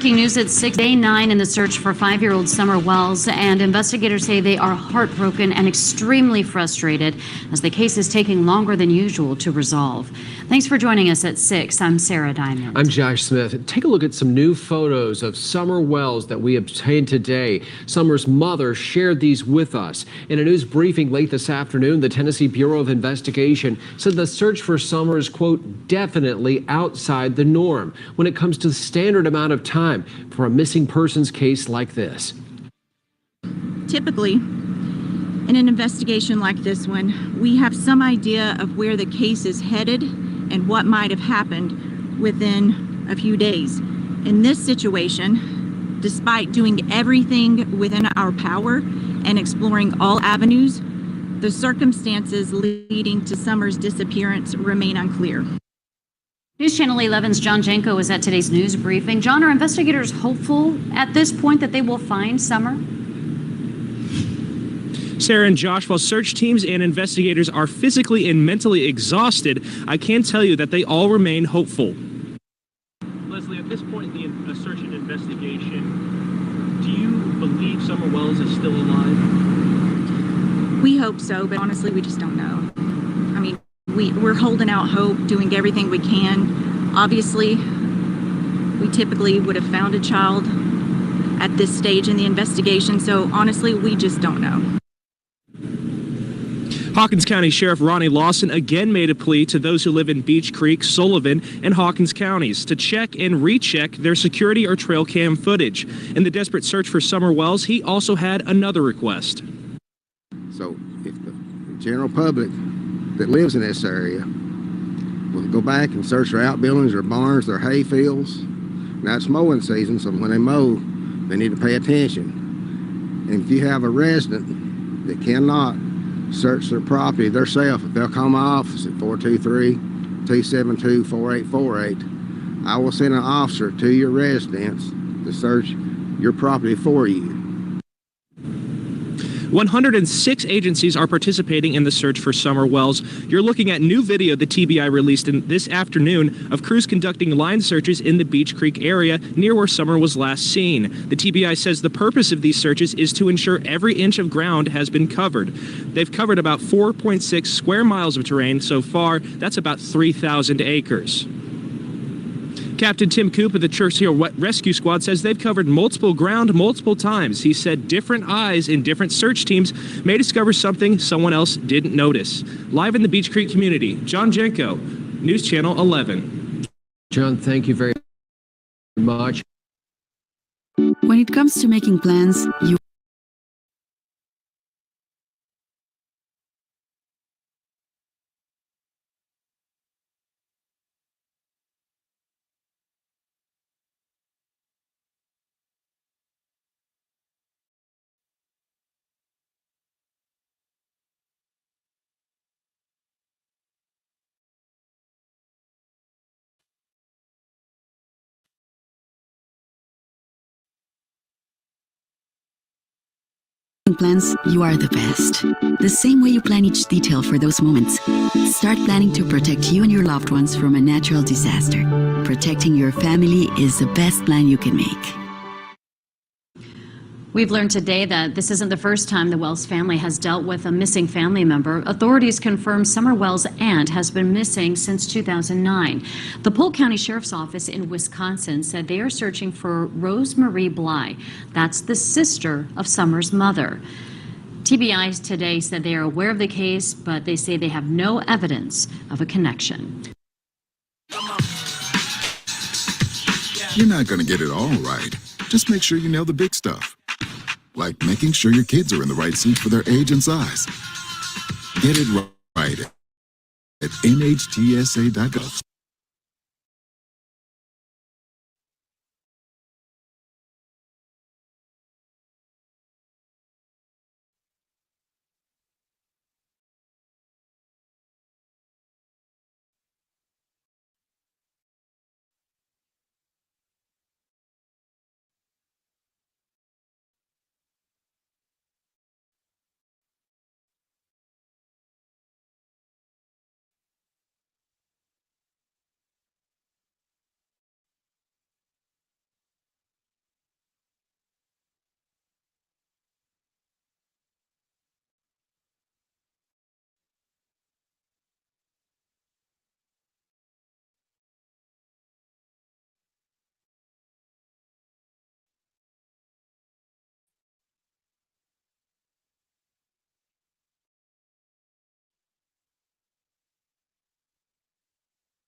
Breaking news at 6, day 9 in the search for 5-year-old Summer Wells, and investigators say they are heartbroken and extremely frustrated as the case is taking longer than usual to resolve. Thanks for joining us at 6. I'm Sarah Diamond. I'm Josh Smith. Take a look at some new photos of Summer Wells that we obtained today. Summer's mother shared these with us. In a news briefing late this afternoon, the Tennessee Bureau of Investigation said the search for Summer is, quote, definitely outside the norm when it comes to the standard amount of time for a missing persons case like this. Typically, in an investigation like this one, we have some idea of where the case is headed and what might have happened within a few days. In this situation, despite doing everything within our power and exploring all avenues, the circumstances leading to Summer's disappearance remain unclear. News Channel 11's John Janko is at today's news briefing. John, are investigators hopeful at this point that they will find Summer? Sarah and Josh, while search teams and investigators are physically and mentally exhausted, I can tell you that they all remain hopeful. Leslie, at this point in the search and investigation, do you believe Summer Wells is still alive? We hope so, but honestly, we just don't know. I mean, we're holding out hope, doing everything we can. Obviously, we typically would have found a child at this stage in the investigation, so honestly, we just don't know. Hawkins County Sheriff Ronnie Lawson again made a plea to those who live in Beech Creek, Sullivan, and Hawkins counties to check and recheck their security or trail cam footage. In the desperate search for Summer Wells, he also had another request. So if the general public that lives in this area will go back and search their outbuildings, their barns, their hay fields. Now it's mowing season, so when they mow, they need to pay attention. And if you have a resident that cannot search their property themselves, if they'll call my office at 423-272-4848, I will send an officer to your residence to search your property for you. 106 agencies are participating in the search for Summer Wells. You're looking at new video the TBI released this afternoon of crews conducting line searches in the Beech Creek area near where Summer was last seen. The TBI says the purpose of these searches is to ensure every inch of ground has been covered. They've covered about 4.6 square miles of terrain so far. That's about 3,000 acres. Captain Tim Coop of the Churchill Rescue Squad says they've covered multiple ground multiple times. He said different eyes in different search teams may discover something someone else didn't notice. Live in the Beech Creek community, John Janko, News Channel 11. John, thank you very much. When it comes to making plans, you plans, you are the best. The same way you plan each detail for those moments. Start planning to protect you and your loved ones from a natural disaster. Protecting your family is the best plan you can make. We've learned today that this isn't the first time the Wells family has dealt with a missing family member. Authorities confirm Summer Wells' aunt has been missing since 2009. The Polk County Sheriff's Office in Wisconsin said they are searching for Rose Marie Bly. That's the sister of Summer's mother. TBI today said they are aware of the case, but they say they have no evidence of a connection. You're not going to get it all right. Just make sure you nail the big stuff. Like making sure your kids are in the right seat for their age and size. Get it right at nhtsa.gov.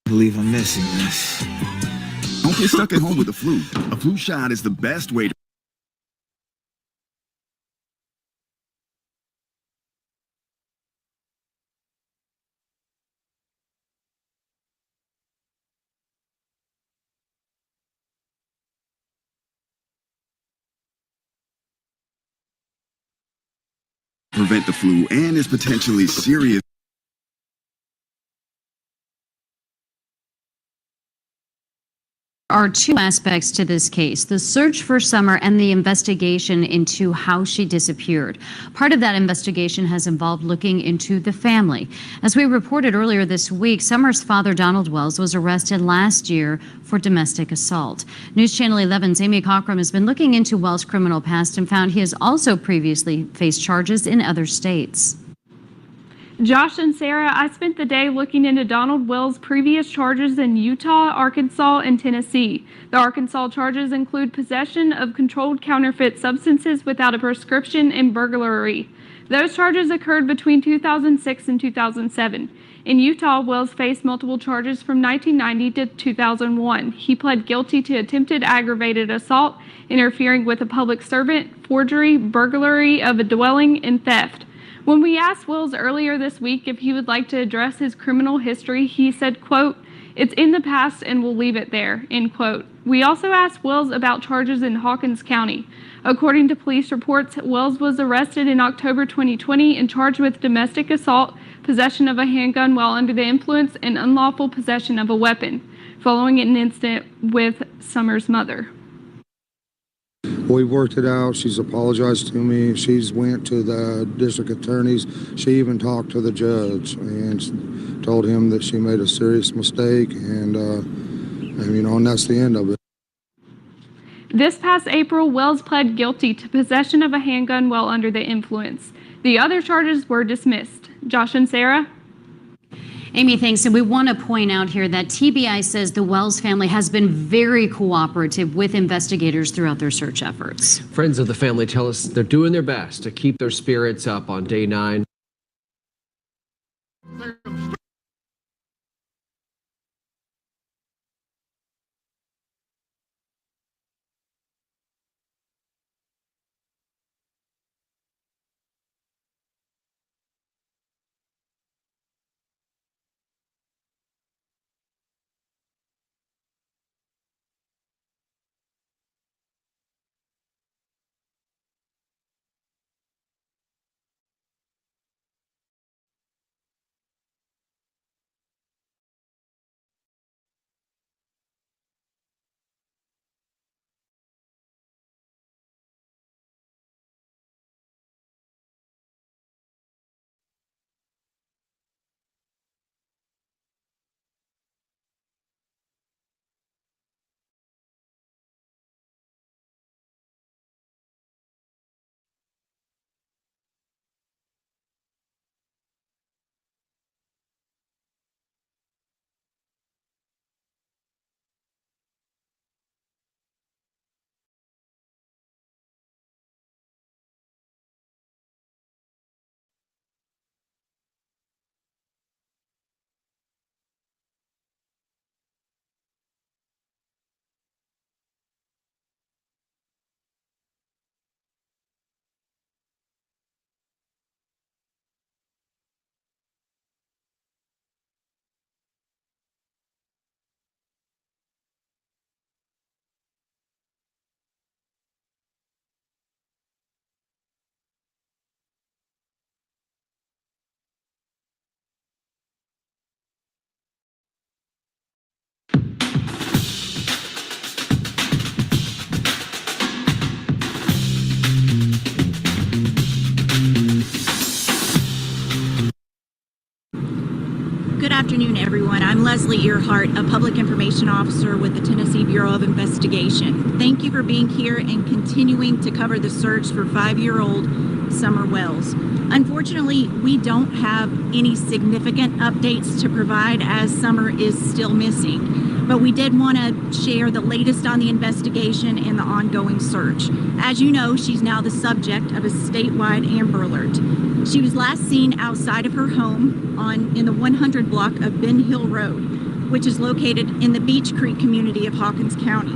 I believe I'm missing this. Don't get stuck at home with the flu. A flu shot is the best way to prevent the flu and is potentially serious. There are two aspects to this case: the search for Summer and the investigation into how she disappeared. Part of that investigation has involved looking into the family. As we reported earlier this week, Summer's father, Donald Wells, was arrested last year for domestic assault. News Channel 11's Amy Cockrum has been looking into Wells' criminal past and found he has also previously faced charges in other states. Josh and Sarah, I spent the day looking into Donald Wells' previous charges in Utah, Arkansas, and Tennessee. The Arkansas charges include possession of controlled counterfeit substances without a prescription and burglary. Those charges occurred between 2006 and 2007. In Utah, Wells faced multiple charges from 1990 to 2001. He pled guilty to attempted aggravated assault, interfering with a public servant, forgery, burglary of a dwelling, and theft. When we asked Wells earlier this week if he would like to address his criminal history, he said, quote, "It's in the past and we'll leave it there," end quote. We also asked Wells about charges in Hawkins County. According to police reports, Wells was arrested in October 2020 and charged with domestic assault, possession of a handgun while under the influence, and unlawful possession of a weapon, following an incident with Summer's mother. We worked it out. She's apologized to me. She's went to the district attorneys. She even talked to the judge and told him that she made a serious mistake, and that's the end of it. This past April, Wells pled guilty to possession of a handgun while under the influence. The other charges were dismissed. Josh and Sarah? Amy, thanks. And we want to point out here that TBI says the Wells family has been very cooperative with investigators throughout their search efforts. Friends of the family tell us they're doing their best to keep their spirits up on day 9. Good afternoon, everyone. I'm Leslie Earhart, a public information officer with the Tennessee Bureau of Investigation. Thank you for being here and continuing to cover the search for 5-year-old Summer Wells. Unfortunately, we don't have any significant updates to provide as Summer is still missing, but we did want to share the latest on the investigation and the ongoing search. As you know, she's now the subject of a statewide Amber Alert. She was last seen outside of her home in the 100 block of Ben Hill Road. which is located in the Beach Creek community of Hawkins County.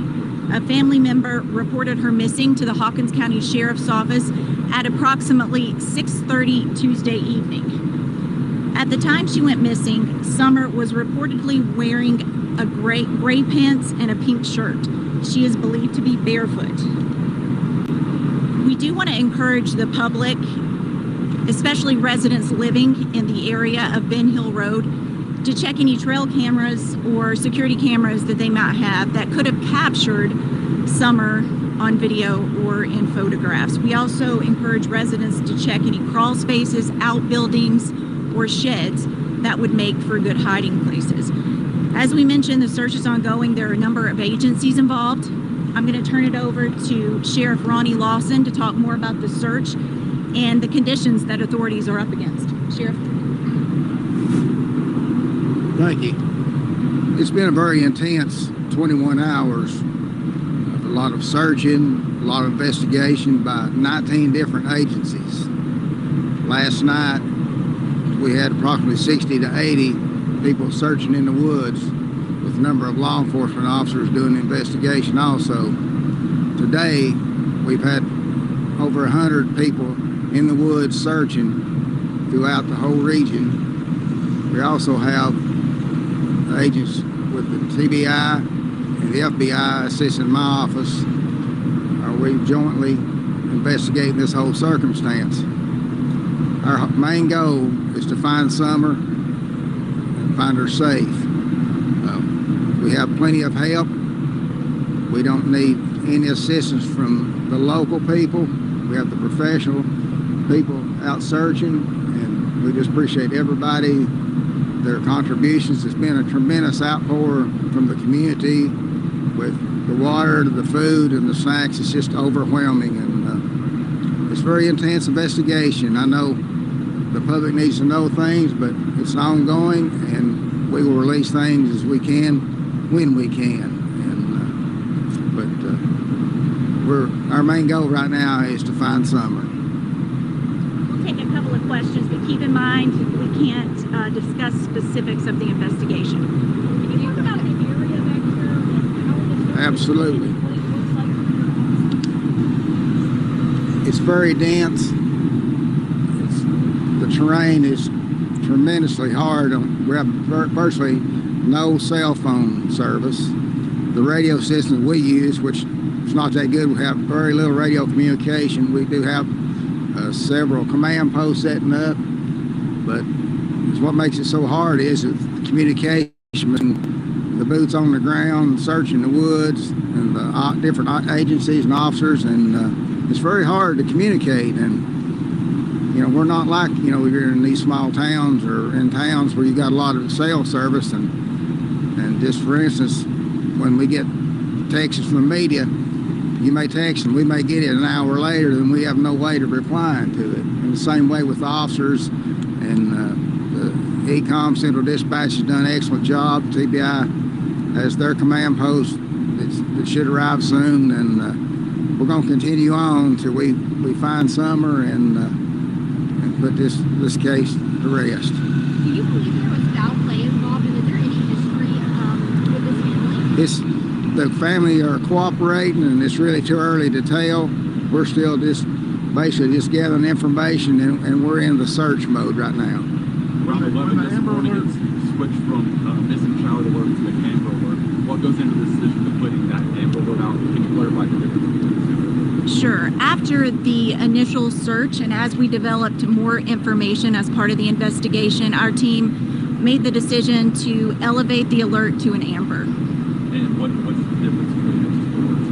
A family member reported her missing to the Hawkins County Sheriff's Office at approximately 6:30 Tuesday evening. At the time she went missing, Summer was reportedly wearing a gray pants and a pink shirt. She is believed to be barefoot. We do want to encourage the public, especially residents living in the area of Ben Hill Road, to check any trail cameras or security cameras that they might have that could have captured Summer on video or in photographs. We also encourage residents to check any crawl spaces, outbuildings, or sheds that would make for good hiding places. As we mentioned, the search is ongoing. There are a number of agencies involved. I'm going to turn it over to Sheriff Ronnie Lawson to talk more about the search and the conditions that authorities are up against. Sheriff. Thank you. It's been a very intense 21 hours. A lot of searching, a lot of investigation by 19 different agencies. Last night, we had approximately 60 to 80 people searching in the woods, with a number of law enforcement officers doing the investigation also. Today, we've had over 100 people in the woods searching throughout the whole region. We also have agents with the TBI and the FBI assisting my office. We jointly investigating this whole circumstance. Our main goal is to find Summer and find her safe. We have plenty of help. We don't need any assistance from the local people. We have the professional people out searching, and we just appreciate everybody, their contributions. It's been a tremendous outpour from the community with the water, the food, and the snacks. It's just overwhelming, and it's a very intense investigation. I know the public needs to know things, but it's ongoing, and we will release things as we can when we can. Our main goal right now is to find Summer. We'll take a couple of questions, but keep in mind we can't discuss specifics of the investigation. Can you talk about the area back here and how Absolutely. It's very dense. The terrain is tremendously hard. We have virtually no cell phone service. The radio system we use, which is not that good, we have very little radio communication. We do have several command posts setting up, but what makes it so hard is the communication between the boots on the ground, searching the woods, and the different agencies and officers, and it's very hard to communicate. And you know, we're not like, you know, we're in these small towns or in towns where you got a lot of cell service, and just for instance, when we get texts from the media, you may text and we may get it an hour later, and we have no way to reply to it. And the same way with the officers, and the ECOM Central Dispatch has done an excellent job. TBI has their command post that should arrive soon, and we're going to continue on till we find Summer and put this case to rest. Do you believe there was foul play involved, and is there any history with this family? The family are cooperating, and it's really too early to tell. We're still basically just gathering information, and we're in the search mode right now. When the Amber Alerts switch from missing child alert to the Amber Alert, what goes into the decision of putting that Amber Alert out? Can you clarify the difference? Sure. After the initial search, and as we developed more information as part of the investigation, our team made the decision to elevate the alert to an Amber. And what's the difference between those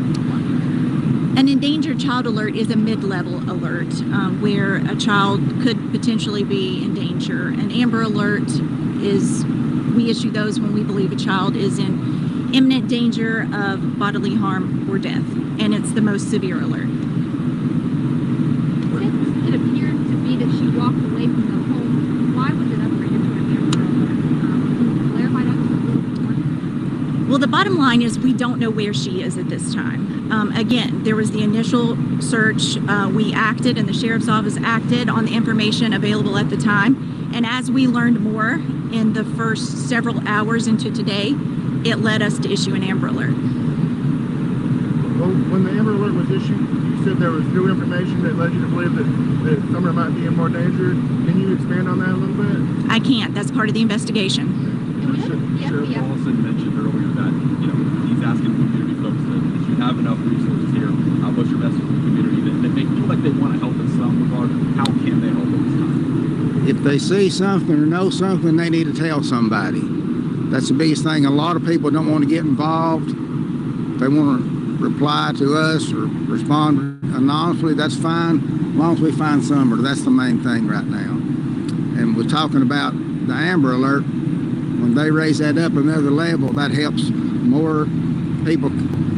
two alerts? An endangered child alert is a mid-level alert where a child could potentially be in danger. An Amber Alert is, we issue those when we believe a child is in imminent danger of bodily harm or death, and it's the most severe alert. Since it appeared to be that she walked away from the home, why was it upgraded to an Amber Alert? Can you clarify that a little bit more? Well, the bottom line is we don't know where she is at this time. Again, there was the initial search. We acted, and the sheriff's office acted on the information available at the time. And as we learned more in the first several hours into today, it led us to issue an Amber Alert. Well, when the Amber Alert was issued, you said there was new information that led you to believe that Summer might be in more danger. Can you expand on that a little bit? I can't. That's part of the investigation. Sheriff Paulson mentioned earlier that, he's asking the community folks that you have enough resources here. What's your message to the community that they feel like they want to help in some regard? How can they help at this time? If they see something or know something, they need to tell somebody. That's the biggest thing. A lot of people don't want to get involved. They want to reply to us or respond anonymously. That's fine, as long as we find Summer. That's the main thing right now. And we're talking about the Amber Alert. When they raise that up another level, that helps more people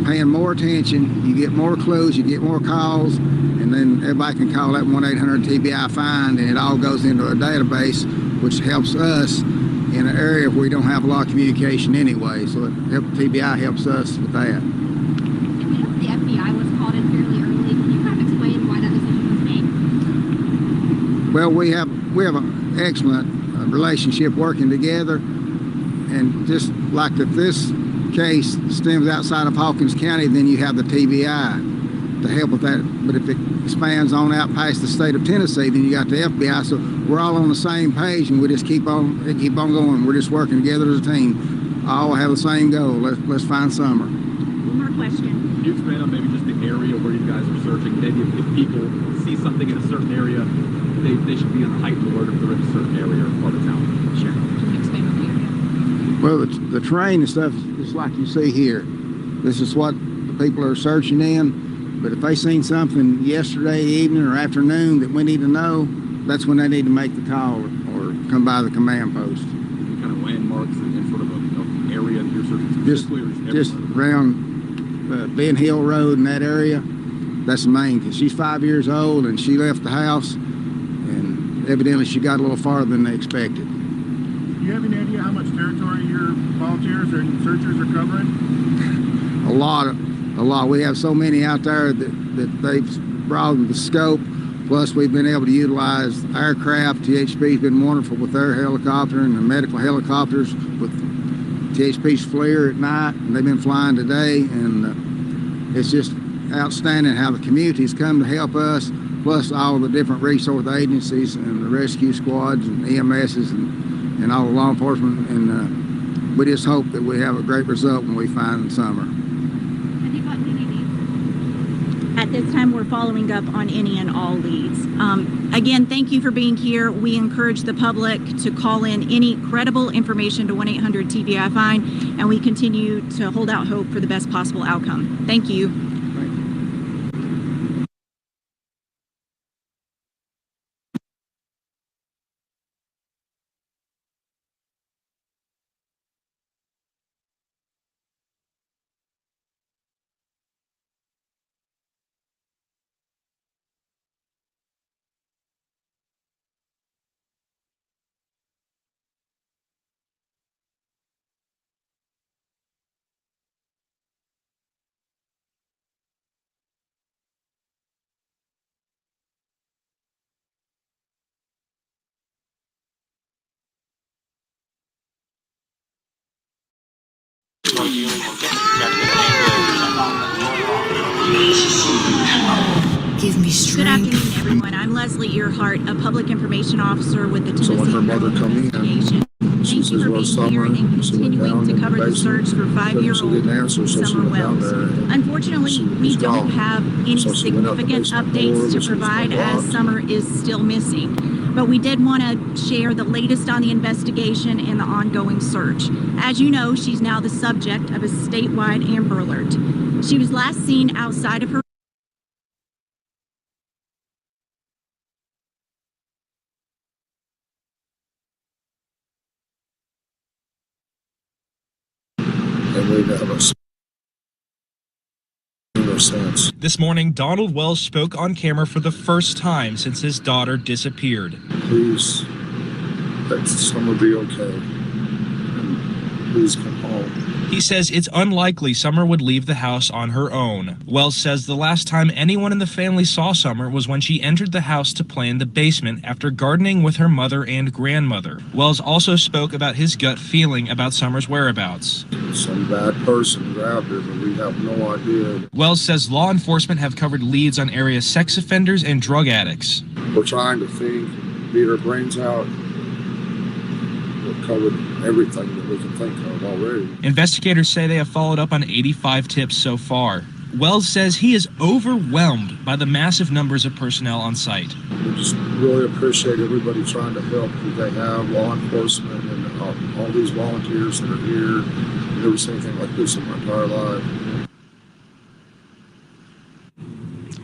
paying more attention. You get more clues, you get more calls, and then everybody can call that 1-800-TBI-FIND, and it all goes into a database, which helps us in an area where we don't have a lot of communication anyway. So TBI helps us with that. And we know the FBI was called in fairly early. Can you kind of explain why that decision was made? Well, we have an excellent relationship working together. And just like if this case stems outside of Hawkins County, then you have the TBI to help with that. But if it expands on out past the state of Tennessee, then you got the FBI. So we're all on the same page, and we just keep on going. We're just working together as a team. All have the same goal. Let's find Summer. One more question. Can you expand on maybe just the area where you guys are searching? Maybe if people see something in a certain area, they should be on heightened alert if they're in a certain area or part of town. Sure. Can you expand on the area? Well, the terrain and stuff is like you see here. This is what the people are searching in. But if they seen something yesterday evening or afternoon that we need to know, that's when they need to make the call or come by the command post. Any kind of landmarks and sort of an area that you're searching specifically? Just around Ben Hill Road in that area. That's the main, because she's 5 years old and she left the house, and evidently she got a little farther than they expected. Do you have any idea how much territory your volunteers and searchers are covering? A lot. We have so many out there that they've broadened the scope. Plus, we've been able to utilize aircraft. THP's been wonderful with their helicopter and the medical helicopters with THP's FLIR at night, and they've been flying today. And it's just outstanding how the community's come to help us, plus all the different resource agencies and the rescue squads and EMSs and all the law enforcement. And we just hope that we have a great result when we find Summer. At this time, we're following up on any and all leads. Again, thank you for being here. We encourage the public to call in any credible information to 1-800-TBI-FIND, and we continue to hold out hope for the best possible outcome. Thank you. Give me strength. Good afternoon, everyone. I'm Leslie Earhart, a public information officer with the So when Tennessee her mother come in, Investigation. she Thank says, you for "Well, being Summer," here and she went continuing down to in the cover the basement. search for She 5-year-old didn't answer, so she Summer went down Wells. there. Unfortunately, we was don't gone. have any So she went out the significant basement door, updates which to was provide as unlocked. Summer is still missing. But we did want to share the latest on the investigation and the ongoing search. As you know, she's now the subject of a statewide Amber Alert. She was last seen outside of her And we never seen her since. This morning, Donald Wells spoke on camera for the first time since his daughter disappeared. Please, let Summer be okay. And please come home. He says it's unlikely Summer would leave the house on her own. Wells says the last time anyone in the family saw Summer was when she entered the house to play in the basement after gardening with her mother and grandmother. Wells also spoke about his gut feeling about Summer's whereabouts. Some bad person is out there, but we have no idea. Wells says law enforcement have covered leads on area sex offenders and drug addicts. We're trying to think, beat our brains out. We've covered everything that we can think of already. Investigators say they have followed up on 85 tips so far. Wells says he is overwhelmed by the massive numbers of personnel on site. We just really appreciate everybody trying to help that they have, law enforcement and all these volunteers that are here. I've never seen anything like this in my entire life.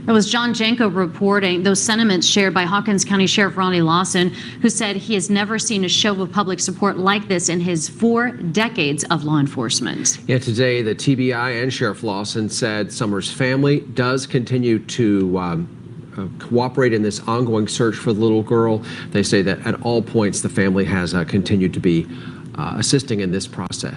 That was John Janko reporting those sentiments shared by Hawkins County Sheriff Ronnie Lawson, who said he has never seen a show of public support like this in his 4 decades of law enforcement. Yeah, today the TBI and Sheriff Lawson said Summer's family does continue to cooperate in this ongoing search for the little girl. They say that at all points the family has continued to be assisting in this process.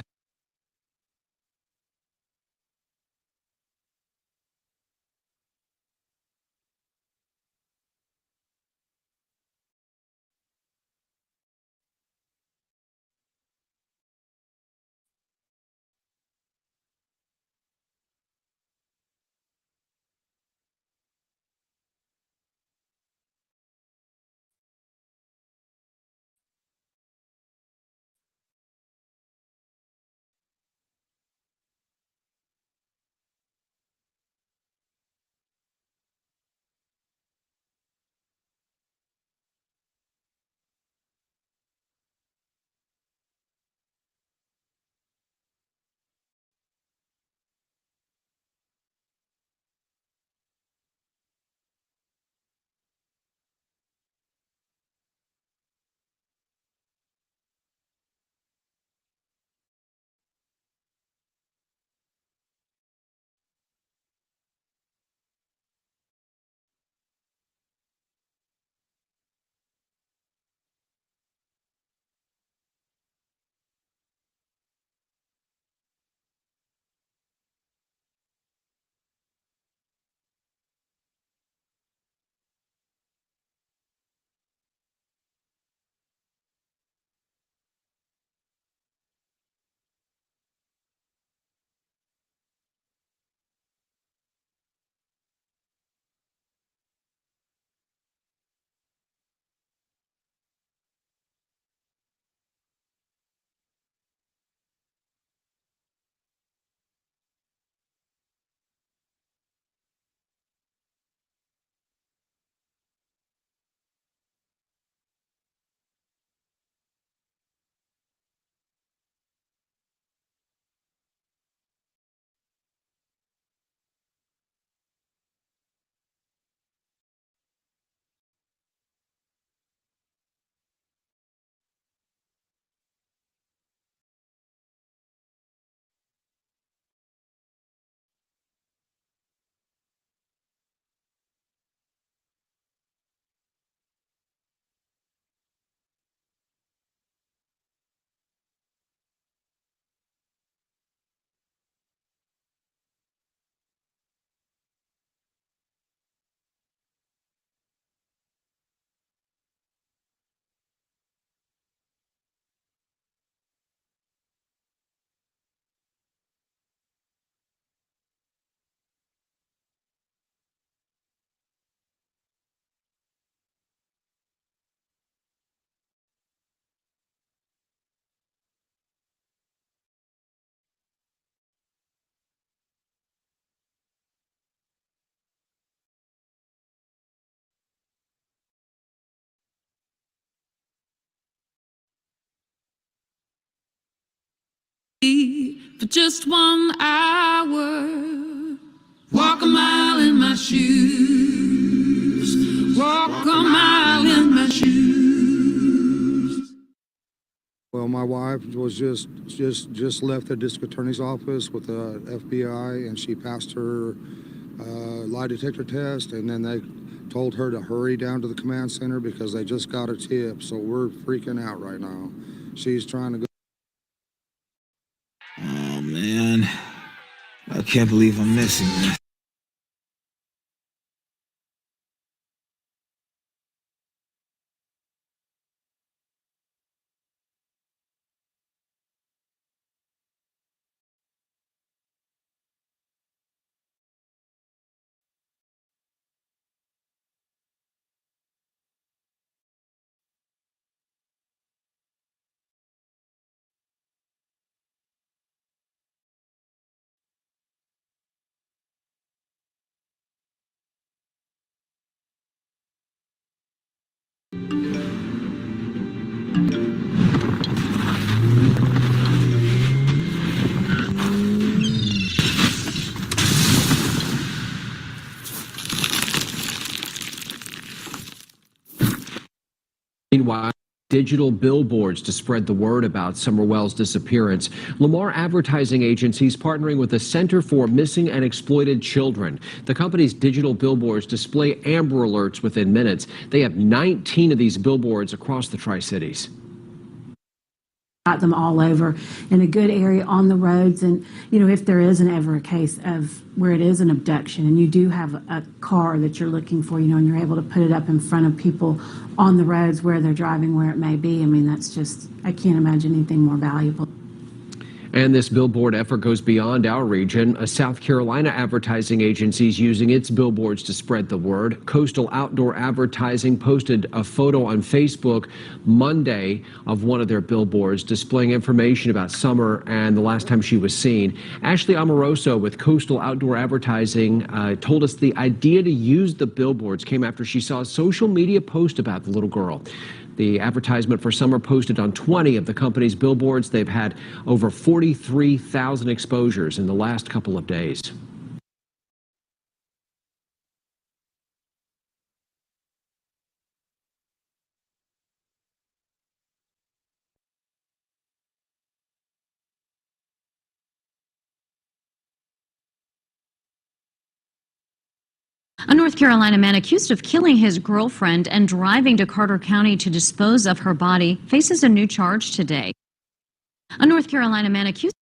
For just 1 hour, walk a mile in my shoes, walk a mile in my shoes. Well, my wife was just left the district attorney's office with the FBI, and she passed her lie detector test, and then they told her to hurry down to the command center because they just got a tip. So we're freaking out right now. She's trying to go. Oh man. I can't believe I'm missing this. Meanwhile, digital billboards to spread the word about Summer Wells' disappearance. Lamar advertising agencies partnering with the Center for Missing and Exploited Children. The company's digital billboards display Amber Alerts within minutes. They have 19 of these billboards across the Tri-Cities. Got them all over in a good area on the roads, and if there isn't ever a case of where it is an abduction and you do have a car that you're looking for, and you're able to put it up in front of people on the roads where they're driving, where it may be. I mean, that's just, I can't imagine anything more valuable. And this billboard effort goes beyond our region. A South Carolina advertising agency is using its billboards to spread the word. Coastal Outdoor Advertising posted a photo on Facebook Monday of one of their billboards displaying information about Summer and the last time she was seen. Ashley Amoroso with Coastal Outdoor Advertising told us the idea to use the billboards came after she saw a social media post about the little girl. The advertisement for Summer posted on 20 of the company's billboards. They've had over 43,000 exposures in the last couple of days. A North Carolina man accused of killing his girlfriend and driving to Carter County to dispose of her body faces a new charge today. A North Carolina man accused